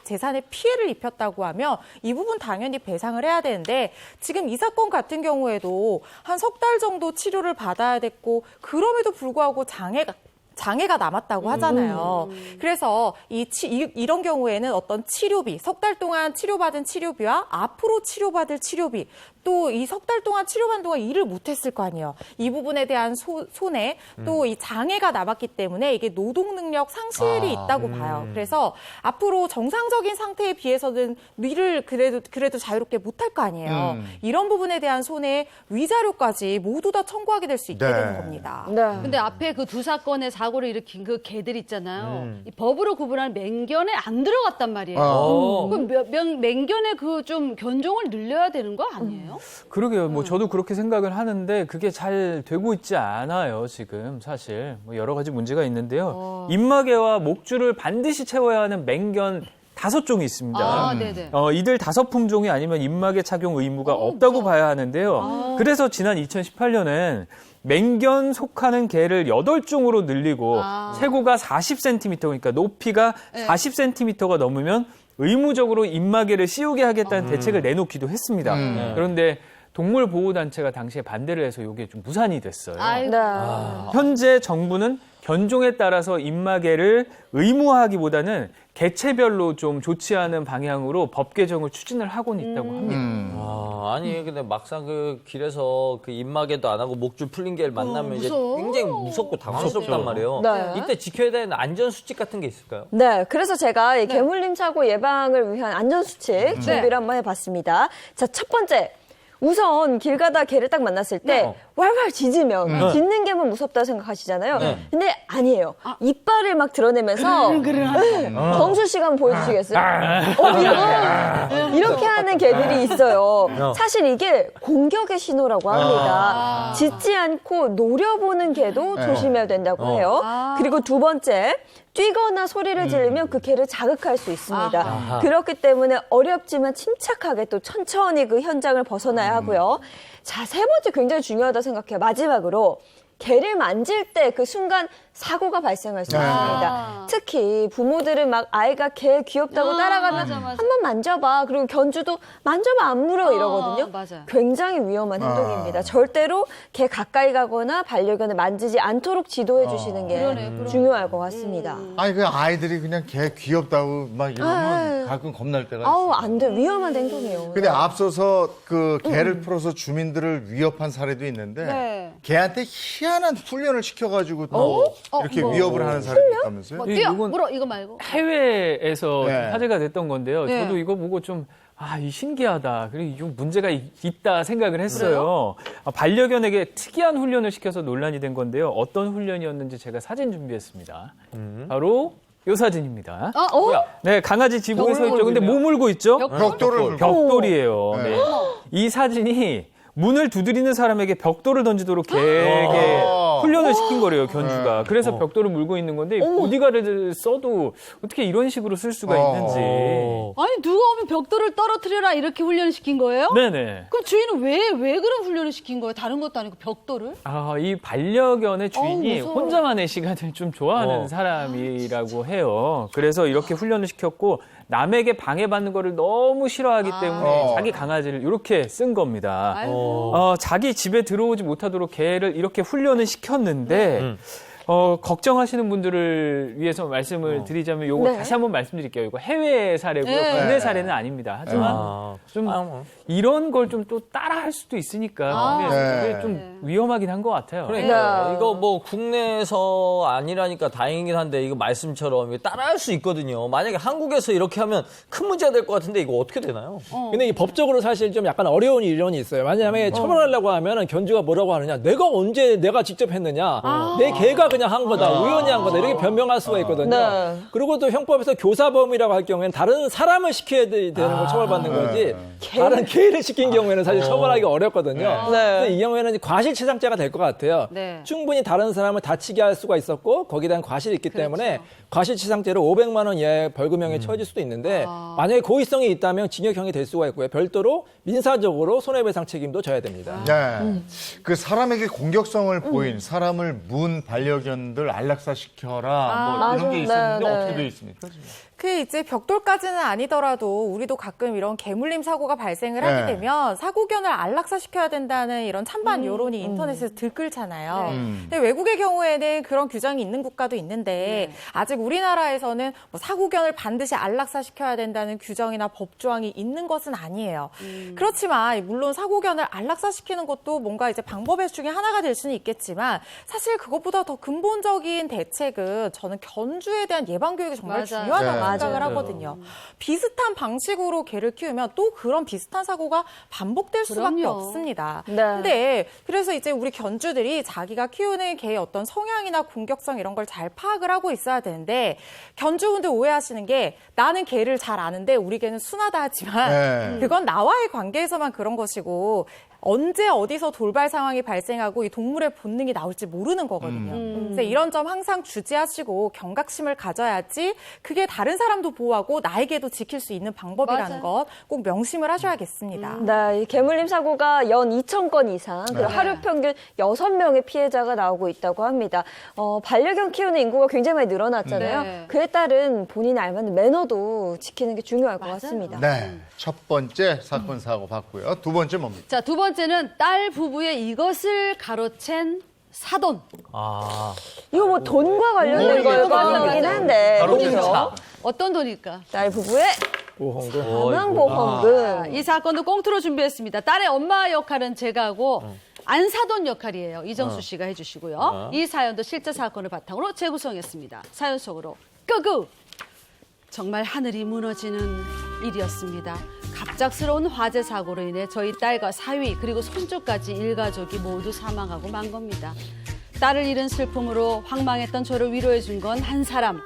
재산에 피해를 입혔다고 하면 이 부분 당연히 배상을 해야 되는데, 지금 이 사건 같은 경우에도 한 석 달 정도 치료를 받아야 됐고 그럼에도 불구하고 장애가 남았다고 하잖아요. 그래서 이런 경우에는 어떤 치료비, 석 달 동안 치료받은 치료비와 앞으로 치료받을 치료비, 또 이 석 달 동안 치료받은 동안 일을 못했을 거 아니에요. 이 부분에 대한 손해, 또 이 장애가 남았기 때문에 이게 노동 능력 상실이 있다고 봐요. 그래서 앞으로 정상적인 상태에 비해서는 일을 그래도 자유롭게 못할 거 아니에요. 이런 부분에 대한 손해, 위자료까지 모두 다 청구하게 될 수 있게 네. 되는 겁니다. 네. 근데 앞에 그 두 사건의 사고를 일으킨 그 개들 있잖아요. 이 법으로 구분하는 맹견에 안 들어갔단 말이에요. 그럼 맹견의 그 좀 견종을 늘려야 되는 거 아니에요? 그러게요. 뭐 저도 그렇게 생각을 하는데 그게 잘 되고 있지 않아요. 지금 사실 뭐 여러 가지 문제가 있는데요. 입마개와 목줄을 반드시 채워야 하는 맹견 5종이 있습니다. 아, 네네. 이들 5품종이 아니면 입마개 착용 의무가 없다고 봐야 하는데요. 그래서 지난 2018년엔 맹견 속하는 개를 8종으로 늘리고 최고가 40cm, 그러니까 높이가 40cm가 넘으면 의무적으로 입마개를 씌우게 하겠다는 대책을 내놓기도 했습니다. 그런데 동물보호단체가 당시에 반대를 해서 이게 좀 무산이 됐어요. 네. 현재 정부는 견종에 따라서 입마개를 의무화하기보다는 개체별로 좀 좋지 않은 방향으로 법 개정을 추진을 하고는 있다고 합니다. 아니 근데 막상 그 길에서 그 입마개도 안 하고 목줄 풀린 개를 만나면 이제 굉장히 무섭고 당황스럽단 말이에요. 네. 이때 지켜야 되는 안전 수칙 같은 게 있을까요? 네, 그래서 제가 이 개물림 사고 예방을 위한 안전수칙 준비를 한번 해봤습니다. 자, 첫 번째. 우선 길 가다 개를 딱 만났을 때 왈왈 짖으면 짖는 개만 무섭다고 생각하시잖아요. 근데 아니에요. 이빨을 막 드러내면서 정수 씨가 한번 보여주시겠어요? 이렇게 하는 개들이 있어요. 사실 이게 공격의 신호라고 합니다. 짖지 않고 노려보는 개도 조심해야 된다고 해요. 그리고 두 번째, 뛰거나 소리를 지르면 그 개를 자극할 수 있습니다. 그렇기 때문에 어렵지만 침착하게 또 천천히 그 현장을 벗어나야 하고요. 자, 세 번째 굉장히 중요하다고 생각해요. 마지막으로 개를 만질 때 그 순간 사고가 발생할 수 있습니다. 특히 부모들은 막 아이가 개 귀엽다고 따라가면 한번 만져봐. 그리고 견주도 만져봐 안 물어 이러거든요. 맞아요. 굉장히 위험한 행동입니다. 절대로 개 가까이 가거나 반려견을 만지지 않도록 지도해 주시는 게 중요할 것 같습니다. 아니 그 아이들이 그냥 개 귀엽다고 막 이러면 가끔 겁날 때가 있어요. 안 돼. 위험한 행동이에요. 근데 앞서서 그 개를 풀어서 주민들을 위협한 사례도 있는데 네. 개한테 희한한 훈련을 시켜가지고 또 이렇게 위협을 하는 사례도 있다면서요? 뭐 뛰어, 이건 물어 이거 말고. 해외에서 네. 좀 화제가 됐던 건데요. 네. 저도 이거 보고 좀 이 신기하다. 그리고 좀 문제가 있다 생각을 했어요. 반려견에게 특이한 훈련을 시켜서 논란이 된 건데요. 어떤 훈련이었는지 제가 사진 준비했습니다. 바로 이 사진입니다. 네, 강아지 지붕에 서 있죠. 근데 뭐 물고 있죠? 벽돌을 벽돌이에요. 네. 네. 이 사진이 문을 두드리는 사람에게 벽돌을 던지도록 개에게 훈련을 시킨 거래요, 견주가. 그래서 벽돌을 물고 있는 건데 보디가드를 써도 어떻게 이런 식으로 쓸 수가 있는지. 아니 누가 오면 벽돌을 떨어뜨려라 이렇게 훈련을 시킨 거예요? 네네. 그럼 주인은 왜 그런 훈련을 시킨 거예요? 다른 것도 아니고 벽돌을? 이 반려견의 주인이 무서워. 혼자만의 시간을 좀 좋아하는 사람이라고 해요. 그래서 이렇게 훈련을 시켰고 남에게 방해받는 거를 너무 싫어하기 때문에 자기 강아지를 이렇게 쓴 겁니다. 자기 집에 들어오지 못하도록 개를 이렇게 훈련을 시켰는데 걱정하시는 분들을 위해서 말씀을 드리자면 요거 다시 한번 말씀드릴게요. 이거 해외 사례고요. 국내 사례는 아닙니다. 하지만 좀 이런 걸 좀 또 따라할 수도 있으니까 그게 좀 위험하긴 한 것 같아요. 그러니까 이거 뭐 국내에서 아니라니까 다행이긴 한데 이거 말씀처럼 따라할 수 있거든요. 만약에 한국에서 이렇게 하면 큰 문제가 될 것 같은데 이거 어떻게 되나요? 근데 이 법적으로 사실 좀 약간 어려운 일련이 있어요. 만약에 처벌하려고 하면은 견주가 뭐라고 하느냐? 내가 언제 내가 직접 했느냐? 내 개가 그냥 한 거다. 우연히 한 거다. 이렇게 변명할 수가 있거든요. 그리고 또 형법에서 교사범이라고 할 경우에는 다른 사람을 시켜야 되는 걸 처벌받는 거지. 다른 개를 시킨 경우에는 사실 처벌하기 어렵거든요. 그래서 이 경우에는 과실치상죄가 될 것 같아요. 충분히 다른 사람을 다치게 할 수가 있었고 거기에 대한 과실이 있기 때문에 과실치상죄로 500만 원 이하의 벌금형에 처해질 수도 있는데 만약에 고의성이 있다면 징역형이 될 수가 있고요. 별도로 민사적으로 손해배상 책임도 져야 됩니다. 네. 그 사람에게 공격성을 보인 사람을 문 반려견들 안락사시켜라 뭐 이런 게 있었는데 어떻게 되어 있습니까? 지금? 그 이제 벽돌까지는 아니더라도 우리도 가끔 이런 개물림 사고가 발생을 하게 되면 사고견을 안락사시켜야 된다는 이런 찬반 여론이 인터넷에서 들끓잖아요. 근데 외국의 경우에는 그런 규정이 있는 국가도 있는데 아직 우리나라에서는 뭐 사고견을 반드시 안락사시켜야 된다는 규정이나 법조항이 있는 것은 아니에요. 그렇지만 물론 사고견을 안락사시키는 것도 뭔가 이제 방법의 중에 하나가 될 수는 있겠지만 사실 그것보다 더 근본적인 대책은 저는 견주에 대한 예방 교육이 정말 중요하다고 생각을 하거든요. 비슷한 방식으로 개를 키우면 또 그런 비슷한 사고가 반복될 수밖에 없습니다. 근데 그래서 이제 우리 견주들이 자기가 키우는 개의 어떤 성향이나 공격성 이런 걸 잘 파악을 하고 있어야 되는데 견주분들 오해하시는 게 나는 개를 잘 아는데 우리 개는 순하다 하지만 그건 나와의 관계에서만 그런 것이고 언제 어디서 돌발 상황이 발생하고 이 동물의 본능이 나올지 모르는 거거든요. 그래서 이런 점 항상 주지하시고 경각심을 가져야지 그게 다른 사람도 보호하고 나에게도 지킬 수 있는 방법이라는 것 꼭 명심을 하셔야겠습니다. 이 개물림 사고가 연 2,000건 이상, 그리고 하루 평균 6명의 피해자가 나오고 있다고 합니다. 반려견 키우는 인구가 굉장히 많이 늘어났잖아요. 그에 따른 본인이 알맞는 매너도 지키는 게 중요할 것 같습니다. 네. 첫 번째 사건 사고 봤고요. 두 번째 뭡니까? 자, 두 번째는 딸 부부의 이것을 가로챈 사돈. 이거 뭐 돈과 관련된 걸 같긴 한데. 그렇죠? 어떤 돈일까? 딸 부부의 보험금. 사망보험금. 이 사건도 꽁트로 준비했습니다. 딸의 엄마 역할은 제가 하고 안사돈 역할이에요. 이정수 씨가 해주시고요. 이 사연도 실제 사건을 바탕으로 재구성했습니다. 사연 속으로 끄고. 정말 하늘이 무너지는 일이었습니다. 갑작스러운 화재 사고로 인해 저희 딸과 사위 그리고 손주까지 일가족이 모두 사망하고 만 겁니다. 딸을 잃은 슬픔으로 황망했던 저를 위로해준 건 한 사람.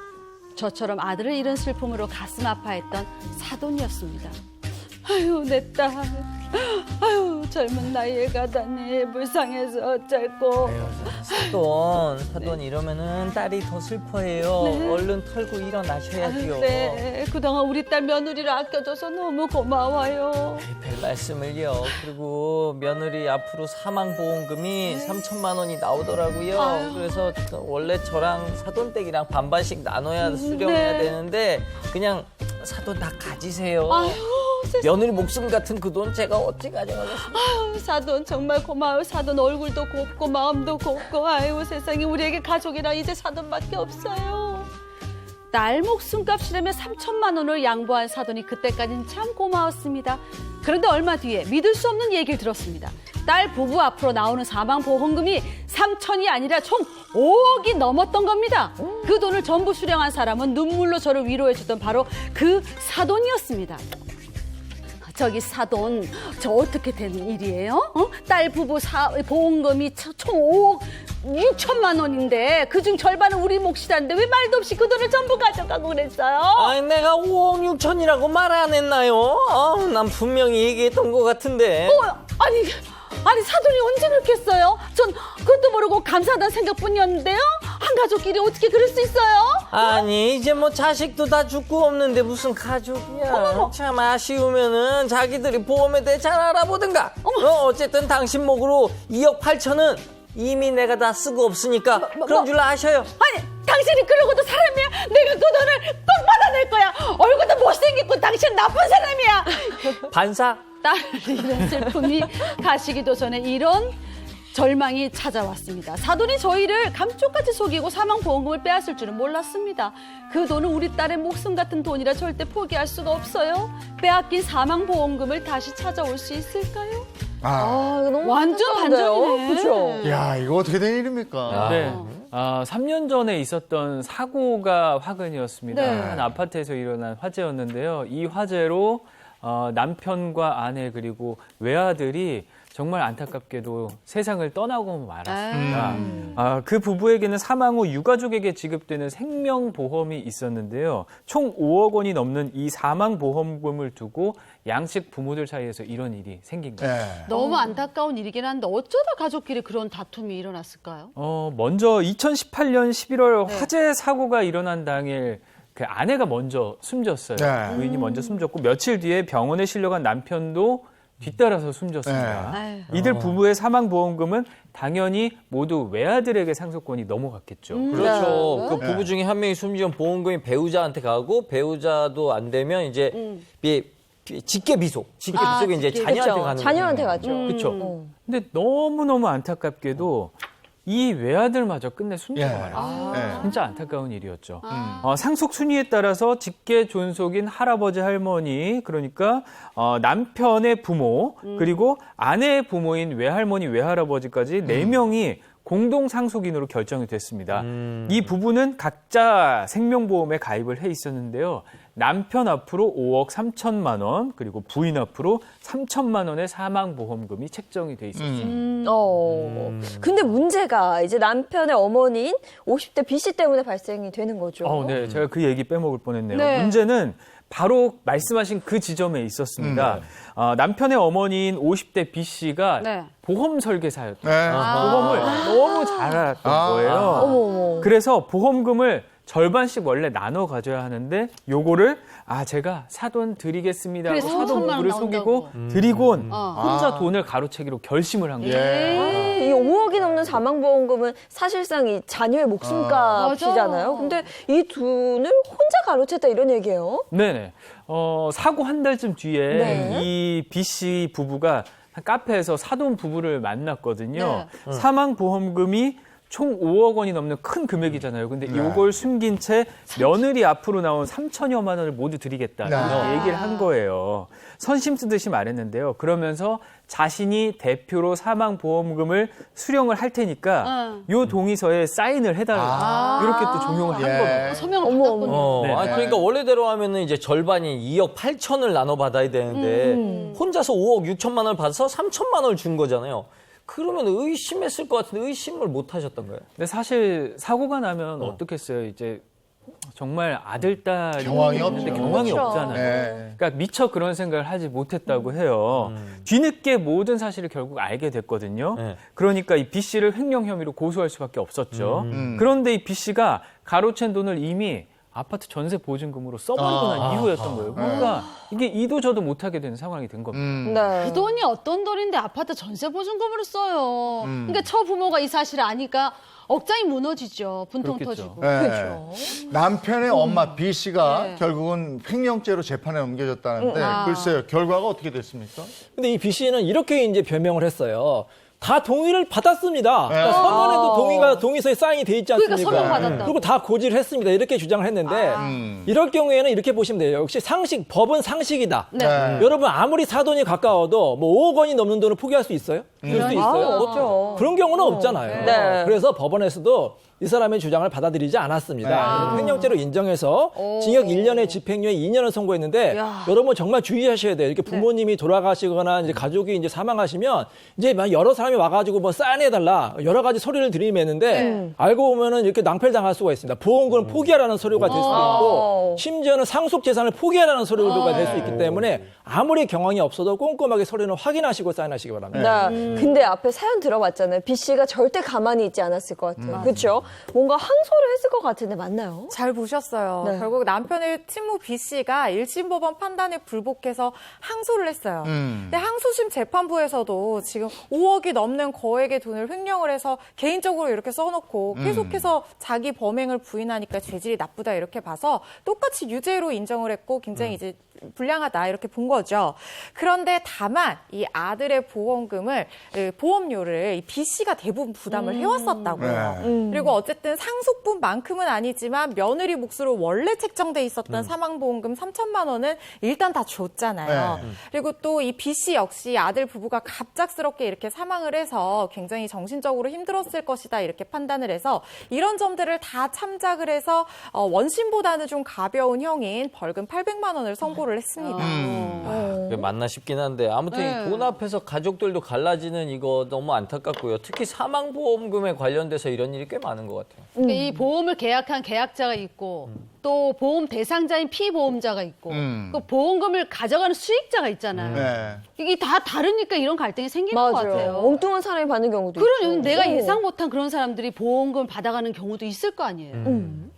저처럼 아들을 잃은 슬픔으로 가슴 아파했던 사돈이었습니다. 아유 내 딸. 아유 젊은 나이에 가다니 불쌍해서 어쩔고. 사돈 이러면은 딸이 더 슬퍼해요. 얼른 털고 일어나셔야지요. 네, 그동안 우리 딸 며느리를 아껴줘서 너무 고마워요. 별 말씀을요. 그리고 며느리 앞으로 사망보험금이 3천만 원이 나오더라고요. 그래서 원래 저랑 사돈댁이랑 반반씩 나눠야 수령해야 되는데 그냥 사돈 다 가지세요. 며느리 목숨 같은 그 돈 제가 어찌 가져가겠습니까? 아유, 사돈 정말 고마워요. 사돈 얼굴도 곱고 마음도 곱고 아유 세상에 우리에게 가족이라 이제 사돈밖에 없어요. 딸 목숨값이라며 3천만 원을 양보한 사돈이 그때까지는 참 고마웠습니다. 그런데 얼마 뒤에 믿을 수 없는 얘기를 들었습니다. 딸 부부 앞으로 나오는 사망보험금이 3천이 아니라 총 5억이 넘었던 겁니다. 그 돈을 전부 수령한 사람은 눈물로 저를 위로해주던 바로 그 사돈이었습니다. 저기 사돈, 저 어떻게 된 일이에요? 딸 부부 보험금이 총 5억 6천만 원인데 그중 절반은 우리 몫이라는데 왜 말도 없이 그 돈을 전부 가져가고 그랬어요? 아니 내가 5억 6천이라고 말 안 했나요? 난 분명히 얘기했던 것 같은데. 아니 아니 사돈이 언제 그렇겠어요? 전 그것도 모르고 감사하다는 생각뿐이었는데요. 한 가족끼리 어떻게 그럴 수 있어요? 아니 이제 뭐 자식도 다 죽고 없는데 무슨 가족이야. 참 아쉬우면은 자기들이 보험에 대해 잘 알아보든가. 어쨌든 당신 목으로 2억 8천은 이미 내가 다 쓰고 없으니까 그런 줄 아셔요. 아니 당신이 그러고도 사람이야? 내가 그 돈을 꼭 받아낼 거야. 얼굴도 못생겼고 당신은 나쁜 사람이야. 반사? 딸 잃은 슬픔이 가시기도 전에 이런 절망이 찾아왔습니다. 사돈이 저희를 감쪽같이 속이고 사망보험금을 빼앗을 줄은 몰랐습니다. 그 돈은 우리 딸의 목숨 같은 돈이라 절대 포기할 수가 없어요. 빼앗긴 사망보험금을 다시 찾아올 수 있을까요? 이거 너무 완전 반전이네. 그렇죠. 야, 이거 어떻게 된 일입니까? 네. 3년 전에 있었던 사고가 화근이었습니다. 네. 한 아파트에서 일어난 화재였는데요. 이 화재로 남편과 아내 그리고 외아들이 정말 안타깝게도 세상을 떠나고 말았습니다. 그 부부에게는 사망 후 유가족에게 지급되는 생명보험이 있었는데요. 총 5억 원이 넘는 이 사망보험금을 두고 양측 부모들 사이에서 이런 일이 생긴 거예요. 네. 너무 안타까운 일이긴 한데 어쩌다 가족끼리 그런 다툼이 일어났을까요? 먼저 2018년 11월 화재 사고가 일어난 당일 그 아내가 먼저 숨졌어요. 네. 부인이 먼저 숨졌고 며칠 뒤에 병원에 실려간 남편도 뒤따라서 숨졌습니다. 네. 이들 부부의 사망보험금은 당연히 모두 외아들에게 상속권이 넘어갔겠죠. 그렇죠. 그 부부 중에 한 명이 숨지면 보험금이 배우자한테 가고 배우자도 안 되면 이제 직계비속. 직계비속이 이제 자녀한테 가는 자녀한테 가죠. 그렇죠. 근데 너무너무 안타깝게도 이 외아들마저 끝내 숨지고 말았어요. 진짜 안타까운 일이었죠. 상속 순위에 따라서 직계 존속인 할아버지 할머니 그러니까 남편의 부모 그리고 아내의 부모인 외할머니 외할아버지까지 4명이 공동 상속인으로 결정이 됐습니다. 이 부부는 각자 생명보험에 가입을 해 있었는데요. 남편 앞으로 5억 3천만 원 그리고 부인 앞으로 3천만 원의 사망보험금이 책정이 돼 있었습니다. 근데 문제가 이제 남편의 어머니인 50대 B 씨 때문에 발생이 되는 거죠. 네, 제가 그 얘기 빼먹을 뻔했네요. 네. 문제는 바로 말씀하신 그 지점에 있었습니다. 남편의 어머니인 50대 B 씨가 네. 보험 설계사였던 네. 보험을 너무 잘 알았던 거예요. 어머. 그래서 보험금을 절반씩 원래 나눠 가져야 하는데 요거를 제가 사돈 드리겠습니다 하고 그래서 사돈 3천만 원 부부를 속이고 나온다고. 드리곤 혼자 돈을 가로채기로 결심을 한 거예요. 이 5억이 넘는 사망보험금은 사실상 이 자녀의 목숨값이잖아요. 맞아. 근데 이 돈을 혼자 가로챘다 이런 얘기예요? 네네. 사고 한 달쯤 뒤에 네. 이 B 씨 부부가 카페에서 사돈 부부를 만났거든요. 네. 사망보험금이 총 5억 원이 넘는 큰 금액이잖아요. 근데 이걸 숨긴 채 며느리 앞으로 나온 3천여만 원을 모두 드리겠다. 이렇게 얘기를 한 거예요. 선심 쓰듯이 말했는데요. 그러면서 자신이 대표로 사망보험금을 수령을 할 테니까 요 동의서에 사인을 해달라. 이렇게 또 종용을 한 겁니다. 서명을 받았군요. 네. 그러니까 원래대로 하면은 이제 절반인 2억 8천을 나눠 받아야 되는데 혼자서 5억 6천만 원을 받아서 3천만 원을 준 거잖아요. 그러면 의심했을 것 같은데 의심을 못 하셨던 거예요. 근데 사실 사고가 나면 어떻겠어요? 이제 정말 아들, 딸이 경황이 있는데 없죠. 경황이 그렇죠. 없잖아요. 네. 그러니까 미처 그런 생각을 하지 못했다고 해요. 뒤늦게 모든 사실을 결국 알게 됐거든요. 네. 그러니까 이 B 씨를 횡령 혐의로 고소할 수밖에 없었죠. 그런데 이 B 씨가 가로챈 돈을 이미 아파트 전세 보증금으로 써버리고 난 이후였던 거예요. 그러니까 이게 이도 저도 못하게 되는 상황이 된 겁니다. 네. 그 돈이 어떤 돈인데 아파트 전세 보증금으로 써요. 그러니까 처부모가 이 사실을 아니까 억장이 무너지죠. 분통 그렇겠죠. 터지고. 네. 그렇죠. 남편의 엄마 B 씨가 네. 결국은 횡령죄로 재판에 넘겨졌다는데 글쎄요 결과가 어떻게 됐습니까? 근데 이 B 씨는 이렇게 이제 변명을 했어요. 다 동의를 받았습니다. 그러니까 서면에도 동의서에 사인이 돼 있지 않습니까? 그러니까 서명 받았다. 그리고 다 고지를 했습니다. 이렇게 주장을 했는데 이럴 경우에는 이렇게 보시면 돼요. 역시 상식, 법은 상식이다. 네. 여러분 아무리 사돈이 가까워도 뭐 5억 원이 넘는 돈을 포기할 수 있어요? 그럴 수 있어요? 없죠. 그런 경우는 없잖아요. 네. 그래서 법원에서도 이 사람의 주장을 받아들이지 않았습니다. 횡령죄로 인정해서 징역 1년에 집행유예 2년을 선고했는데 여러분 정말 주의하셔야 돼요. 이렇게 부모님이 돌아가시거나 이제 가족이 이제 사망하시면 이제 막 여러 사람이 와가지고 뭐 사인해달라 여러 가지 서류를 들이매는데 알고 보면은 이렇게 낭패를 당할 수가 있습니다. 보험금을 포기하라는 서류가 될 수도 있고 심지어는 상속 재산을 포기하라는 서류가 될 수 있기 때문에 아무리 경황이 없어도 꼼꼼하게 서류는 확인하시고 사인하시기 바랍니다. 근데 앞에 사연 들어봤잖아요. B 씨가 절대 가만히 있지 않았을 것 같아요. 그렇죠? 뭔가 항소를 했을 것 같은데 맞나요? 잘 보셨어요. 네. 결국 남편의 친모 B 씨가 1심 법원 판단에 불복해서 항소를 했어요. 근데 항소심 재판부에서도 지금 5억이 넘는 거액의 돈을 횡령을 해서 개인적으로 이렇게 써놓고 계속해서 자기 범행을 부인하니까 죄질이 나쁘다 이렇게 봐서 똑같이 유죄로 인정을 했고 굉장히 이제 불량하다 이렇게 본 거죠. 그런데 다만 이 아들의 보험료를 이 B 씨가 대부분 부담을 해왔었다고요. 그리고 어쨌든 상속분만큼은 아니지만 며느리 몫으로 원래 책정돼 있었던 사망보험금 3천만 원은 일단 다 줬잖아요. 그리고 또 이 B 씨 역시 아들 부부가 갑작스럽게 이렇게 사망을 해서 굉장히 정신적으로 힘들었을 것이다 이렇게 판단을 해서 이런 점들을 다 참작을 해서 원심보다는 좀 가벼운 형인 벌금 800만 원을 선고를 했습니다. 그게 맞나 싶긴 한데 아무튼 이 돈 앞에서 가족들도 갈라지는 이거 너무 안타깝고요. 특히 사망보험금에 관련돼서 이런 일이 꽤 많은 것 같아요. 그러니까 이 보험을 계약한 계약자가 있고 또 보험 대상자인 피보험자가 있고 그 보험금을 가져가는 수익자가 있잖아요. 이게 다 다르니까 이런 갈등이 생기는 것 같아요. 엉뚱한 사람이 받는 경우도 그러요. 있고. 내가 예상 못한 그런 사람들이 보험금을 받아가는 경우도 있을 거 아니에요.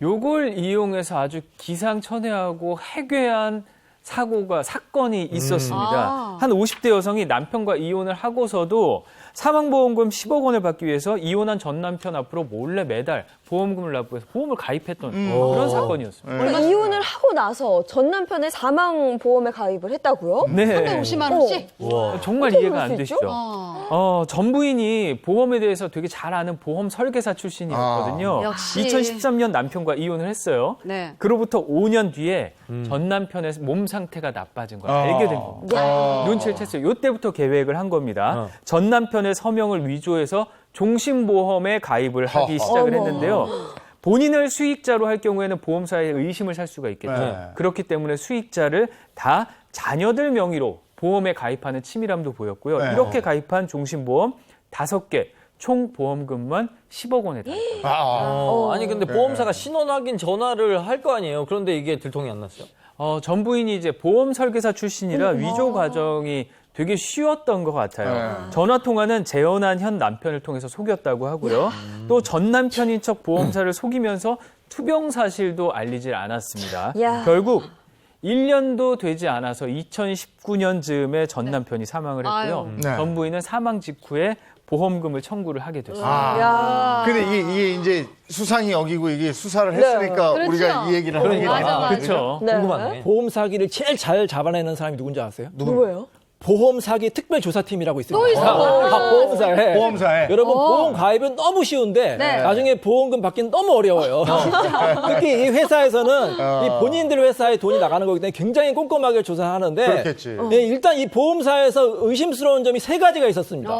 요걸 이용해서 아주 기상천외하고 해괴한 사건이 있었습니다. 한 50대 여성이 남편과 이혼을 하고서도 사망보험금 10억 원을 받기 위해서 이혼한 전 남편 앞으로 몰래 매달 보험금을 납부해서 보험을 가입했던 그런 사건이었습니다. 그러니까 이혼을 하고 나서 전 남편의 사망보험에 가입을 했다고요? 네. 350만 원씩? 정말 어떻게 이해가 그럴 안 수 되시죠? 있죠? 전 부인이 보험에 대해서 되게 잘 아는 보험 설계사 출신이었거든요. 역시. 2013년 남편과 이혼을 했어요. 네. 그로부터 5년 뒤에 전 남편의 몸 상태가 나빠진 걸 알게 된 겁니다. 눈치를 챘어요. 이때부터 계획을 한 겁니다. 전 남편의 서명을 위조해서 종신보험에 가입을 하기 시작을 했는데요. 본인을 수익자로 할 경우에는 보험사에 의심을 살 수가 있겠죠. 그렇기 때문에 수익자를 다 자녀들 명의로 보험에 가입하는 치밀함도 보였고요. 이렇게 가입한 종신보험 5개, 총 보험금만 10억 원에 달합니다. 아니 근데 보험사가 신원 확인 전화를 할 거 아니에요. 그런데 이게 들통이 안 났어요? 전 부인이 이제 보험 설계사 출신이라 위조 과정이 되게 쉬웠던 것 같아요. 전화 통화는 재혼한 현 남편을 통해서 속였다고 하고요. 또 전 남편인 척 보험사를 속이면서 투병 사실도 알리질 않았습니다. 결국 1년도 되지 않아서 2019년 즈음에 전 남편이 사망을 했고요. 전 부인은 사망 직후에 보험금을 청구를 하게 됐습니다. 근데 이게 이제 수상이 여기고 이게 수사를 했으니까 그렇죠. 우리가 이 얘기를 하는 게 맞아. 그렇죠. 궁금하네. 보험 사기를 제일 잘 잡아내는 사람이 누군지 아세요? 누구예요? 보험 사기 특별조사팀이라고 있습니다. 또 있어. 보험사에. 보험사에. 여러분 보험 가입은 너무 쉬운데 나중에 보험금 받기는 너무 어려워요. 특히 이 회사에서는 이 본인들 회사에 돈이 나가는 거기 때문에 굉장히 꼼꼼하게 조사하는데 그렇겠지. 일단 이 보험사에서 의심스러운 점이 3가지가 있었습니다.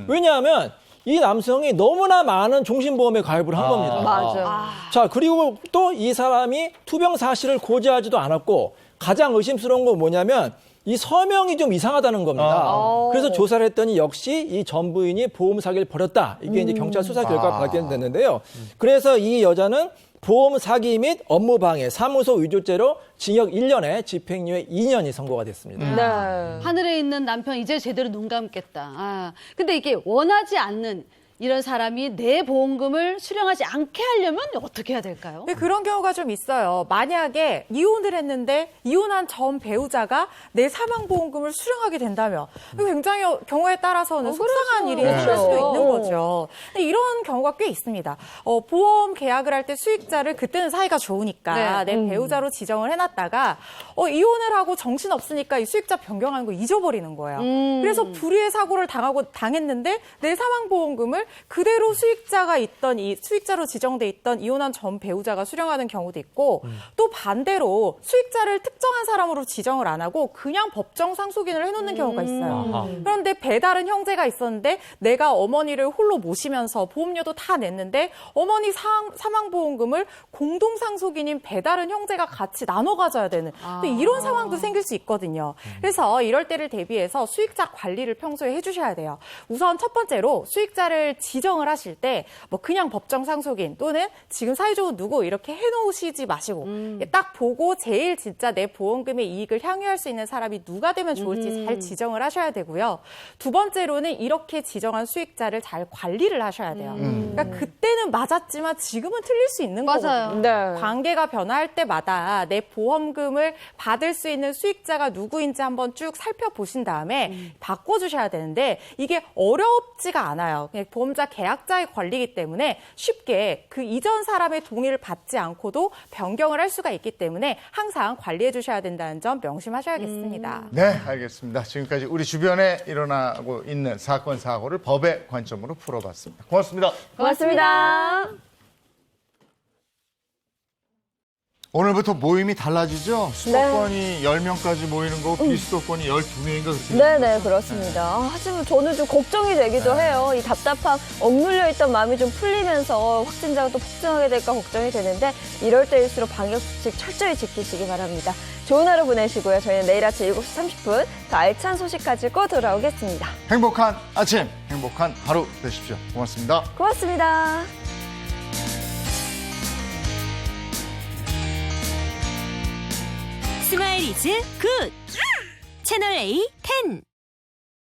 왜냐하면 이 남성이 너무나 많은 종신보험에 가입을 한 겁니다. 맞아. 자, 그리고 또 이 사람이 투병 사실을 고지하지도 않았고 가장 의심스러운 건 뭐냐면 이 서명이 좀 이상하다는 겁니다. 그래서 조사를 했더니 역시 이 전 부인이 보험 사기를 벌였다. 이게 이제 경찰 수사 결과가 발견됐는데요. 그래서 이 여자는 보험 사기 및 업무 방해, 사무소 위조죄로 징역 1년에 집행유예 2년이 선고가 됐습니다. 하늘에 있는 남편 이제 제대로 눈 감겠다. 근데 이게 원하지 않는 이런 사람이 내 보험금을 수령하지 않게 하려면 어떻게 해야 될까요? 근데 그런 경우가 좀 있어요. 만약에 이혼을 했는데 이혼한 전 배우자가 내 사망보험금을 수령하게 된다면 굉장히 경우에 따라서는 속상한 일이 생길 수도 있는 거죠. 근데 이런 경우가 꽤 있습니다. 보험 계약을 할 때 수익자를 그때는 사이가 좋으니까 내 배우자로 지정을 해놨다가 이혼을 하고 정신없으니까 이 수익자 변경하는 거 잊어버리는 거예요. 그래서 불의의 사고를 당했는데 내 사망보험금을 보험금을 그대로 수익자로 지정돼 있던 이혼한 전 배우자가 수령하는 경우도 있고 또 반대로 수익자를 특정한 사람으로 지정을 안 하고 그냥 법정 상속인을 해놓는 경우가 있어요. 그런데 배다른 형제가 있었는데 내가 어머니를 홀로 모시면서 보험료도 다 냈는데 어머니 사망보험금을 공동상속인인 배다른 형제가 같이 나눠 가져야 되는 또 이런 상황도 생길 수 있거든요. 그래서 이럴 때를 대비해서 수익자 관리를 평소에 해주셔야 돼요. 우선 첫 번째로 수익자를 지정을 하실 때 뭐 그냥 법정 상속인 또는 지금 사이좋은 누구 이렇게 해놓으시지 마시고 딱 보고 제일 진짜 내 보험금의 이익을 향유할 수 있는 사람이 누가 되면 좋을지 잘 지정을 하셔야 되고요. 두 번째로는 이렇게 지정한 수익자를 잘 관리를 하셔야 돼요. 그러니까 그때는 맞았지만 지금은 틀릴 수 있는 맞아요. 거거든요. 네. 관계가 변화할 때마다 내 보험금을 받을 수 있는 수익자가 누구인지 한번 쭉 살펴보신 다음에 바꿔주셔야 되는데 이게 어렵지가 않아요. 그냥 보험자 계약자의 권리이기 때문에 쉽게 그 이전 사람의 동의를 받지 않고도 변경을 할 수가 있기 때문에 항상 관리해 주셔야 된다는 점 명심하셔야겠습니다. 네, 알겠습니다. 지금까지 우리 주변에 일어나고 있는 사건, 사고를 법의 관점으로 풀어봤습니다. 고맙습니다. 고맙습니다. 오늘부터 모임이 달라지죠? 수도권이 10명까지 모이는 거고 비수도권이 12명인가 그렇게. 네네, 그렇습니다. 하지만 저는 좀 걱정이 되기도 해요. 이 답답한 억눌려 있던 마음이 좀 풀리면서 확진자가 또 폭증하게 될까 걱정이 되는데 이럴 때일수록 방역수칙 철저히 지키시기 바랍니다. 좋은 하루 보내시고요. 저희는 내일 아침 7시 30분 더 알찬 소식 가지고 돌아오겠습니다. 행복한 아침, 행복한 하루 되십시오. 고맙습니다. 고맙습니다. 스마일 이즈 굿! 채널 A 10.